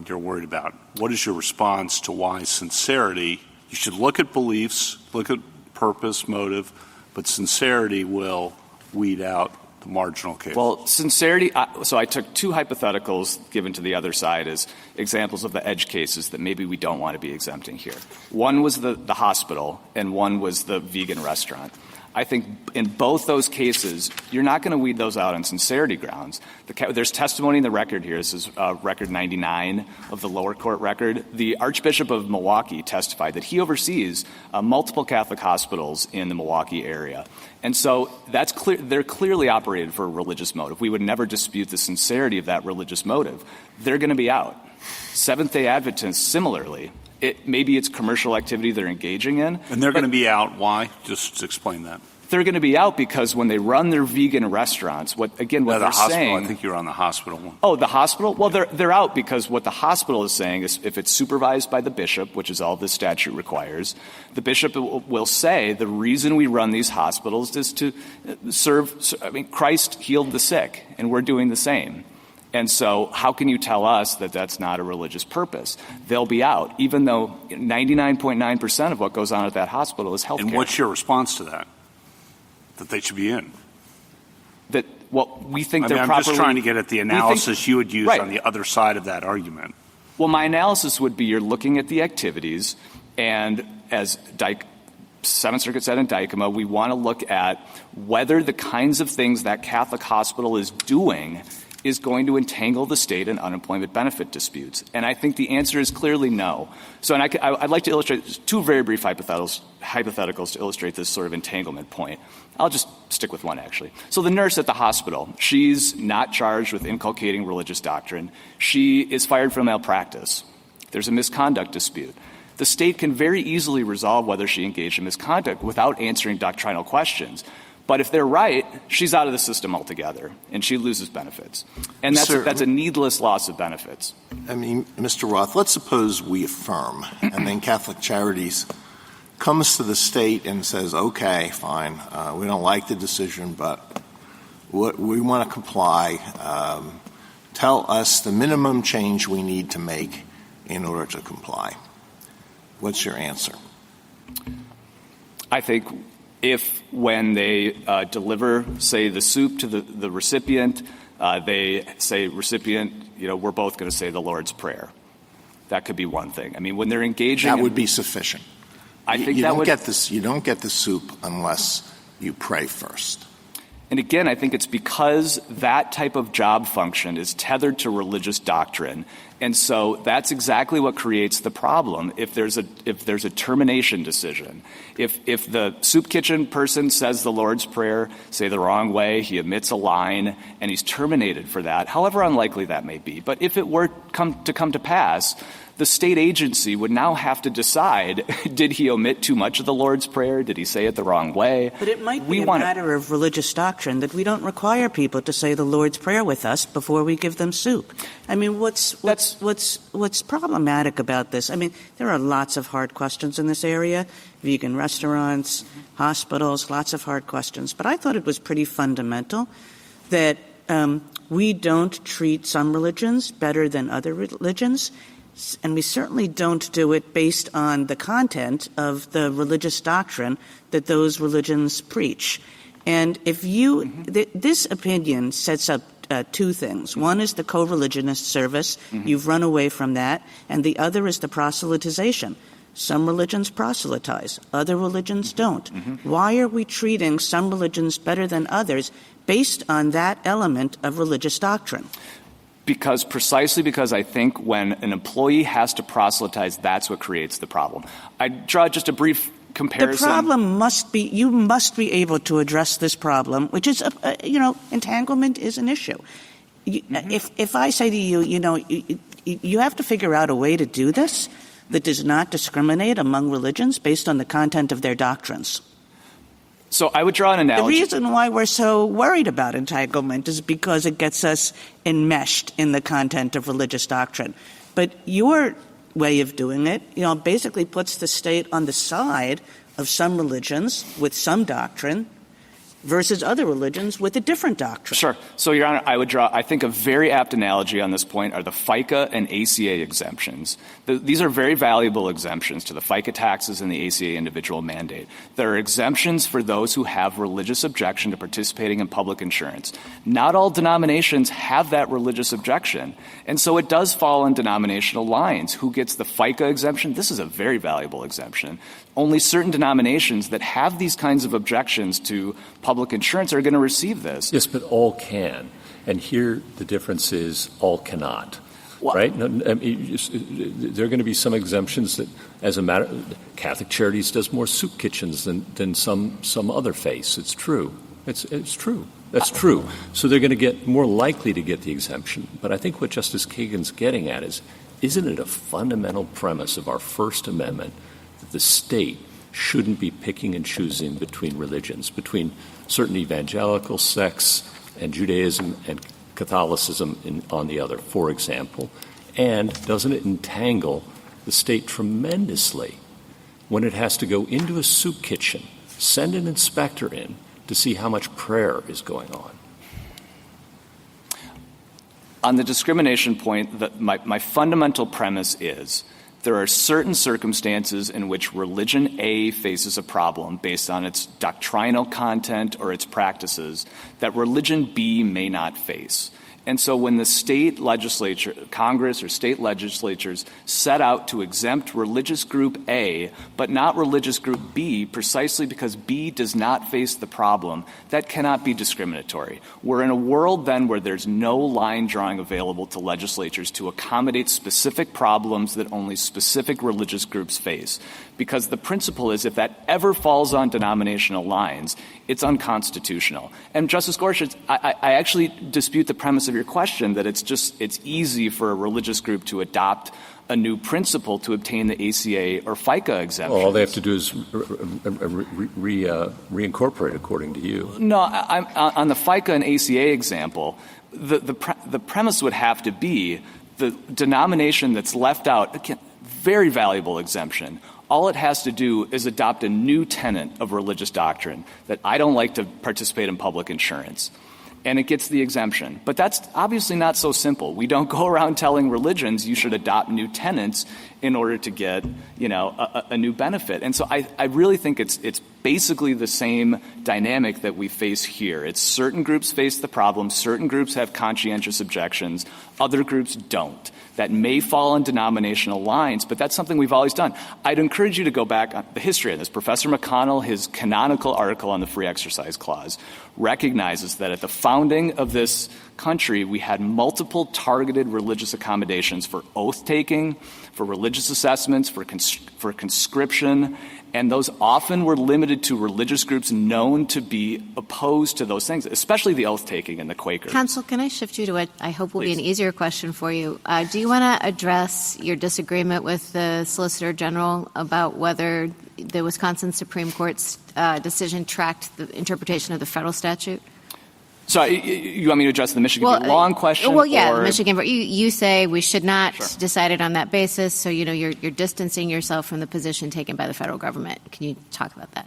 you're worried about. What is your response to why sincerity? You should look at beliefs, look at purpose, motive, but sincerity will weed out the marginal case. Well, sincerity, so I took two hypotheticals given to the other side as examples of the edge cases that maybe we don't want to be exempting here. One was the hospital and one was the vegan restaurant. I think in both those cases, you're not going to weed those out on sincerity grounds. There's testimony in the record here. This is record 99 of the lower court record. The Archbishop of Milwaukee testified that he oversees multiple Catholic hospitals in the Milwaukee area. And so that's clear. They're clearly operated for a religious motive. We would never dispute the sincerity of that religious motive. They're going to be out. Seventh-day Adventists, similarly. Maybe it's commercial activity they're engaging in. And they're going to be out. Why? Just explain that. They're going to be out because when they run their vegan restaurants, what they're saying. I think you're on the hospital one. Oh, the hospital? Well, they're out because what the hospital is saying is if it's supervised by the bishop, which is all this statute requires, the bishop will say the reason we run these hospitals is to serve. I mean, Christ healed the sick, and we're doing the same. And so how can you tell us that that's not a religious purpose? They'll be out, even though 99.9% of what goes on at that hospital is health care. And what's your response to that? That they should be in? We think they're properly. I'm just trying to get at the analysis you would use right. on the other side of that argument. Well, my analysis would be you're looking at the activities, and as Seventh Circuit said in Dykema, we want to look at whether the kinds of things that Catholic hospital is doing is going to entangle the state in unemployment benefit disputes. And I think the answer is clearly no. So I'd like to illustrate two very brief hypotheticals to illustrate this sort of entanglement point. I'll just stick with one, actually. So the nurse at the hospital, she's not charged with inculcating religious doctrine. She is fired for malpractice. There's a misconduct dispute. The state can very easily resolve whether she engaged in misconduct without answering doctrinal questions. But if they're right, she's out of the system altogether, and she loses benefits. And that's a needless loss of benefits. I mean, Mr. Roth, let's suppose we affirm, and then Catholic Charities comes to the state and says, okay, fine, we don't like the decision, but we want to comply. Tell us the minimum change we need to make in order to comply. What's your answer? I think if when they deliver, say, the soup to the recipient, they say, recipient, we're both going to say the Lord's Prayer. That could be one thing. I mean, when they're engaging... That would be sufficient. I think you that don't would... get this. You don't get the soup unless you pray first. And again, I think it's because that type of job function is tethered to religious doctrine. And so that's exactly what creates the problem if there's a termination decision. If the soup kitchen person says the Lord's Prayer, say the wrong way, he omits a line, and he's terminated for that, however unlikely that may be. But if it were come to pass, the state agency would now have to decide, did he omit too much of the Lord's Prayer? Did he say it the wrong way? But it might be a matter of religious doctrine that we don't require people to say the Lord's Prayer with us before we give them soup. I mean, what's problematic about this? I mean, there are lots of hard questions in this area, vegan restaurants, hospitals, lots of hard questions. But I thought it was pretty fundamental that we don't treat some religions better than other religions. And we certainly don't do it based on the content of the religious doctrine that those religions preach. And if this opinion sets up two things. One is the co-religionist service. You've run away from that. And the other is the proselytization. Some religions proselytize. Other religions don't. Why are we treating some religions better than others based on that element of religious doctrine? Precisely because I think when an employee has to proselytize, that's what creates the problem. I draw just a brief comparison. The problem must be, you must be able to address this problem, which is, entanglement is an issue. If I say to you, you have to figure out a way to do this that does not discriminate among religions based on the content of their doctrines. So I would draw an analogy. The reason why we're so worried about entanglement is because it gets us enmeshed in the content of religious doctrine. But your way of doing it, basically puts the state on the side of some religions with some doctrine versus other religions with a different doctrine. Sure. So, Your Honor, I would draw, I think, a very apt analogy on this point are the FICA and ACA exemptions. These are very valuable exemptions to the FICA taxes and the ACA individual mandate. There are exemptions for those who have religious objection to participating in public insurance. Not all denominations have that religious objection. And so it does fall on denominational lines. Who gets the FICA exemption? This is a very valuable exemption. Only certain denominations that have these kinds of objections to public insurance are going to receive this. Yes, but all can. And here the difference is all cannot. Right? There are going to be some exemptions that, as a matter, Catholic Charities does more soup kitchens than some other faiths. It's true. It's true. That's true. So they're going to get more likely to get the exemption. But I think what Justice Kagan's getting at is, isn't it a fundamental premise of our First Amendment that the state shouldn't be picking and choosing between religions, between certain evangelical sects and Judaism and Catholicism on the other, for example? And doesn't it entangle the state tremendously when it has to go into a soup kitchen, send an inspector in to see how much prayer is going on? On the discrimination point, my fundamental premise is there are certain circumstances in which religion A faces a problem based on its doctrinal content or its practices that religion B may not face. And so when the state legislature, Congress or state legislatures set out to exempt religious group A but not religious group B precisely because B does not face the problem, that cannot be discriminatory. We're in a world then where there's no line drawing available to legislatures to accommodate specific problems that only specific religious groups face. Because the principle is if that ever falls on denominational lines, it's unconstitutional. And Justice Gorsuch, I actually dispute the premise of your question that it's easy for a religious group to adopt a new principle to obtain the ACA or FICA exemption. Well, all they have to do is reincorporate, according to you. No, on the FICA and ACA example, the premise would have to be the denomination that's left out, again, very valuable exemption. All it has to do is adopt a new tenet of religious doctrine that I don't like to participate in public insurance. and it gets the exemption. But that's obviously not so simple. We don't go around telling religions you should adopt new tenets in order to get, a new benefit. And so I really think it's basically the same dynamic that we face here. It's certain groups face the problem, certain groups have conscientious objections, other groups don't. That may fall on denominational lines, but that's something we've always done. I'd encourage you to go back on the history of this. Professor McConnell, his canonical article on the Free Exercise Clause, recognizes that at the founding of this country, we had multiple targeted religious accommodations for oath-taking, for religious assessments, for conscription, and those often were limited to religious groups known to be opposed to those things, especially the oath-taking and the Quakers. Counsel, can I shift you to what I hope will be an easier question for you? Do you want to address your disagreement with the Solicitor General about whether the Wisconsin Supreme Court's decision tracked the interpretation of the federal statute? So you want me to address the Michigan v. Long question? Well, yeah, or? Michigan. You say we should not decide it on that basis. So, you're distancing yourself from the position taken by the federal government. Can you talk about that?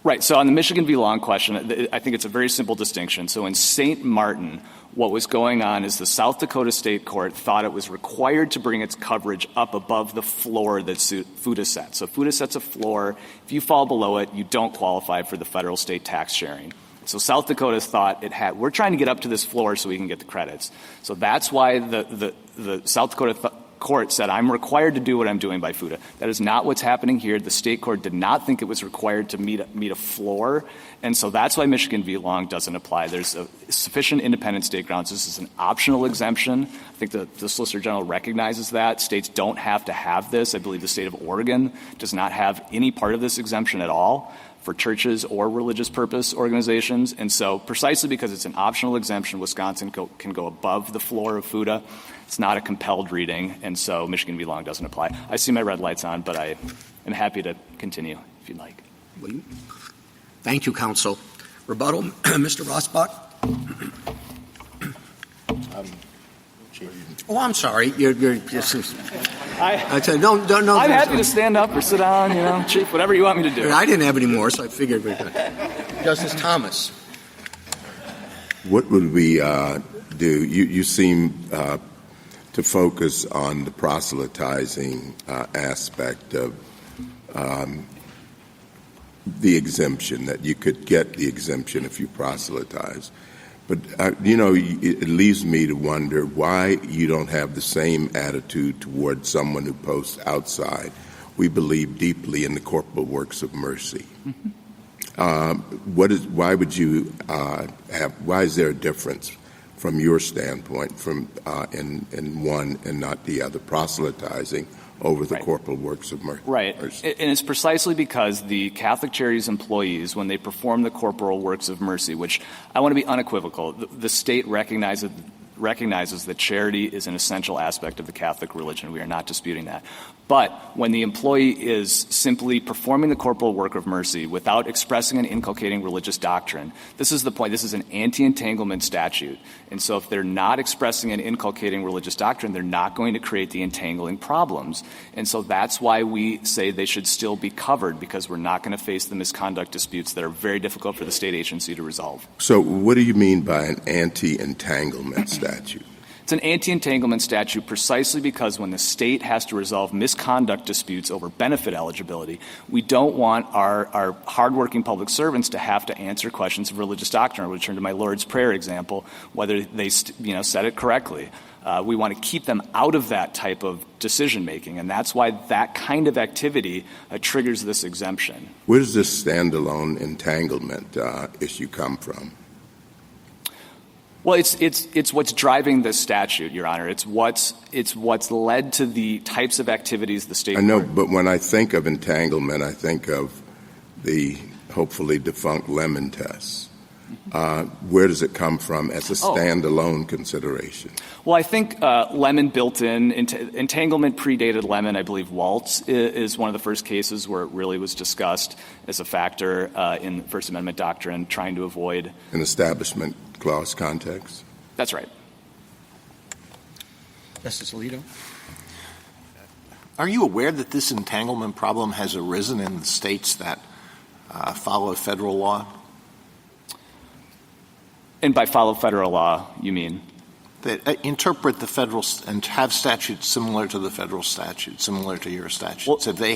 Right. So on the Michigan v. Long question, I think it's a very simple distinction. So in St. Martin, what was going on is the South Dakota State Court thought it was required to bring its coverage up above the floor that FUTA set. So FUTA sets a floor. If you fall below it, you don't qualify for the federal state tax sharing. So South Dakota thought we're trying to get up to this floor so we can get the credits. So that's why the South Dakota court said, I'm required to do what I'm doing by FUTA. That is not what's happening here. The state court did not think it was required to meet a floor. And so that's why Michigan v. Long doesn't apply. There's sufficient independent state grounds. This is an optional exemption. I think the Solicitor General recognizes that. States don't have to have this. I believe the state of Oregon does not have any part of this exemption at all for churches or religious purpose organizations. And so precisely because it's an optional exemption, Wisconsin can go above the floor of FUTA. It's not a compelled reading, and so Michigan v. Long doesn't apply. I see my red light's on, but I am happy to continue if you'd like. Thank you, counsel. Rebuttal, Mr. Rosbach? I'm sorry. You're I said, no. I'm happy to stand up or sit down, Chief, whatever you want me to do. I didn't have any more, so I figured we could. Justice Thomas. What would we do? You seem to focus on the proselytizing aspect of the exemption, that you could get the exemption if you proselytize. But, it leaves me to wonder why you don't have the same attitude towards someone who posts outside. We believe deeply in the corporal works of mercy. Mm-hmm. Why is there a difference from your standpoint in one and not the other, proselytizing over the corporal works of mercy? Right. And it's precisely because the Catholic Charities employees, when they perform the corporal works of mercy, which I want to be unequivocal, the state recognizes that charity is an essential aspect of the Catholic religion. We are not disputing that. But when the employee is simply performing the corporal work of mercy without expressing and inculcating religious doctrine, this is the point. This is an anti-entanglement statute. And so if they're not expressing and inculcating religious doctrine, they're not going to create the entangling problems. And so that's why we say they should still be covered, because we're not going to face the misconduct disputes that are very difficult for the state agency to resolve. So what do you mean by an anti-entanglement statute? It's an anti-entanglement statute precisely because when the state has to resolve misconduct disputes over benefit eligibility, we don't want our hardworking public servants to have to answer questions of religious doctrine. I'll return to my Lord's Prayer example, whether they said it correctly. We want to keep them out of that type of decision-making, and that's why that kind of activity triggers this exemption. Where does this standalone entanglement issue come from? Well, it's what's driving this statute, Your Honor. It's what's led to the types of activities the state. I know, but when I think of entanglement, I think of the hopefully defunct Lemon test. Where does it come from as a standalone consideration? Well, I think Lemon built in entanglement predated Lemon. I believe Waltz is one of the first cases where it really was discussed as a factor in First Amendment doctrine, trying to avoid an establishment clause context. That's right. Justice Alito. Are you aware that this entanglement problem has arisen in the states that follow federal law? And by follow federal law, you mean? That interpret the federal and have statutes similar to the federal statute, similar to your statutes. Well, have they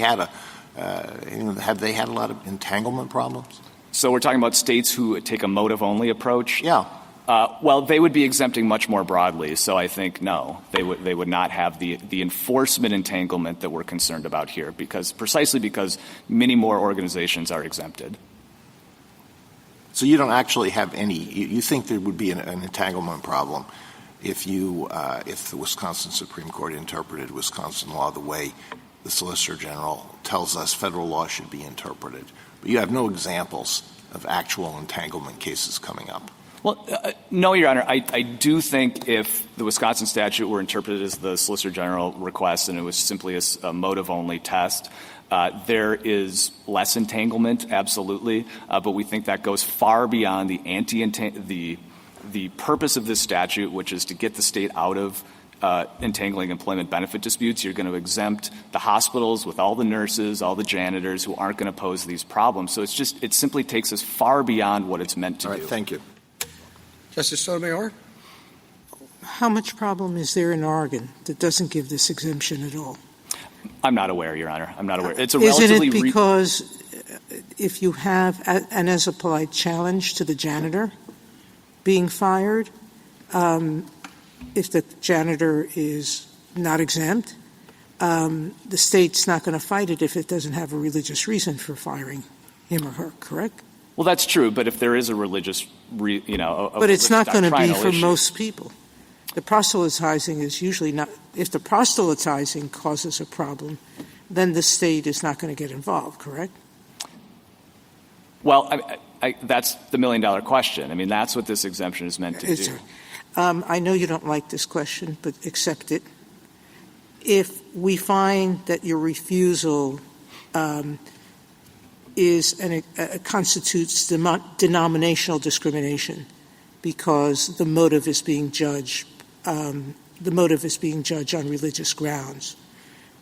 had a lot of entanglement problems? So we're talking about states who take a motive-only approach? Yeah. Well, they would be exempting much more broadly, so I think no. They would not have the enforcement entanglement that we're concerned about here, precisely because many more organizations are exempted. So you don't actually have any. You think there would be an entanglement problem if the Wisconsin Supreme Court interpreted Wisconsin law the way the Solicitor General tells us federal law should be interpreted, but you have no examples of actual entanglement cases coming up. Well, no, Your Honor. I do think if the Wisconsin statute were interpreted as the Solicitor General requests and it was simply a motive-only test, there is less entanglement, absolutely, but we think that goes far beyond the purpose of this statute, which is to get the state out of entangling employment benefit disputes. You're going to exempt the hospitals with all the nurses, all the janitors who aren't going to pose these problems. So it simply takes us far beyond what it's meant to do. All right, thank you. Justice Sotomayor? How much problem is there in Oregon that doesn't give this exemption at all? I'm not aware, Your Honor. I'm not aware. It's a Isn't relatively it because if you have an as-applied challenge to the janitor being fired, if the janitor is not exempt, the state's not going to fight it if it doesn't have a religious reason for firing him or her, correct? Well, that's true, but if there is a religious, but it's not going to be for issue. most people. The proselytizing is usually not. If the proselytizing causes a problem, then the state is not going to get involved, correct? Well, that's the million-dollar question. I mean, that's what this exemption is meant to do. I know you don't like this question, but accept it. If we find that your refusal constitutes denominational discrimination because the motive is being judged on religious grounds,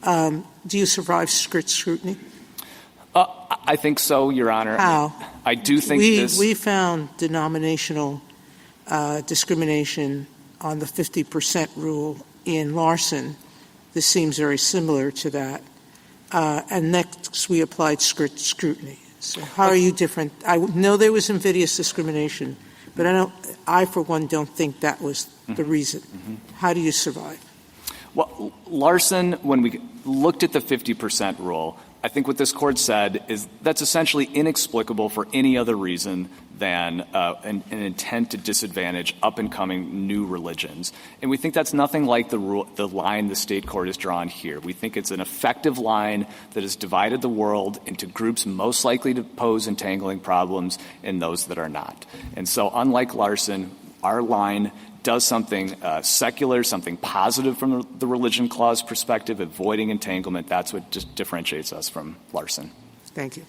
do you survive strict scrutiny? I think so, Your Honor. How? I do think we found denominational discrimination on the 50% rule in Larson. This seems very similar to that. And next, we applied strict scrutiny. So how are you different? I know there was invidious discrimination, but I, for one, don't think that was the reason. Mm-hmm. How do you survive? Well, Larson, when we looked at the 50% rule, I think what this court said is that's essentially inexplicable for any other reason than an intent to disadvantage up-and-coming new religions. And we think that's nothing like the line the state court has drawn here. We think it's an effective line that has divided the world into groups most likely to pose entangling problems and those that are not. And so unlike Larson, our line does something secular, something positive from the religion clause perspective, avoiding entanglement. That's what just differentiates us from Larson. Thank you.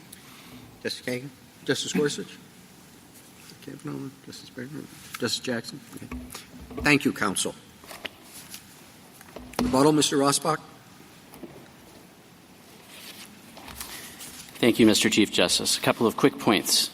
Justice Kagan? Justice Gorsuch? Justice Breyer? Justice Jackson? Okay. Thank you, counsel. Rebuttal, Mr. Rosbach? Thank you, Mr. Chief Justice. A couple of quick points.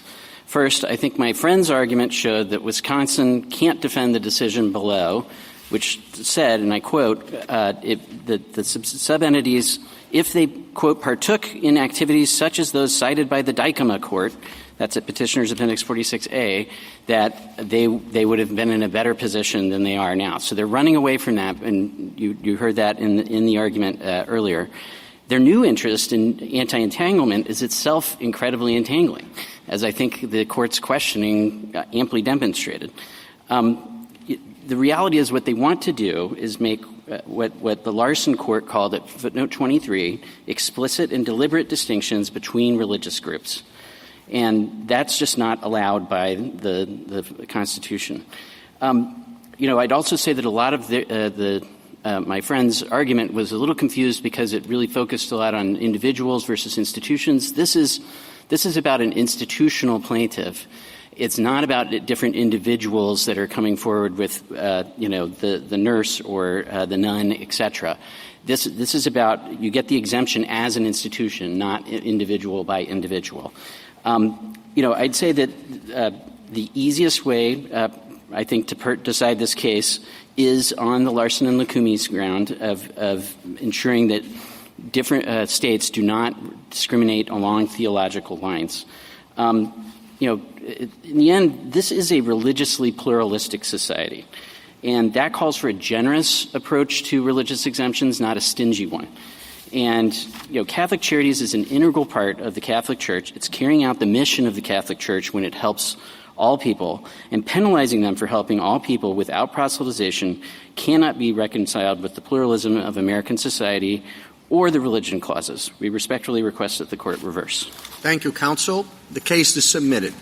First, I think my friend's argument showed that Wisconsin can't defend the decision below, which said, and I quote, the sub-entities, if they, quote, partook in activities such as those cited by the Dykema Court, that's at Petitioner's Appendix 46A, that they would have been in a better position than they are now. So they're running away from that, and you heard that in the argument earlier. Their new interest in anti-entanglement is itself incredibly entangling, as I think the Court's questioning amply demonstrated. The reality is what they want to do is make what the Larson Court called at footnote 23 explicit and deliberate distinctions between religious groups. And that's just not allowed by the Constitution. I'd also say that a lot of my friend's argument was a little confused because it really focused a lot on individuals versus institutions. This is about an institutional plaintiff. It's not about different individuals that are coming forward with, the nurse or the nun, et cetera. This is about you get the exemption as an institution, not individual by individual. I'd say that the easiest way I think, to decide this case is on the Larson and Lukumi's ground of ensuring that different states do not discriminate along theological lines. In the end, this is a religiously pluralistic society, and that calls for a generous approach to religious exemptions, not a stingy one. And, Catholic Charities is an integral part of the Catholic Church. It's carrying out the mission of the Catholic Church when it helps all people, and penalizing them for helping all people without proselytization cannot be reconciled with the pluralism of American society or the religion clauses. We respectfully request that the court reverse. Thank you, counsel. The case is submitted.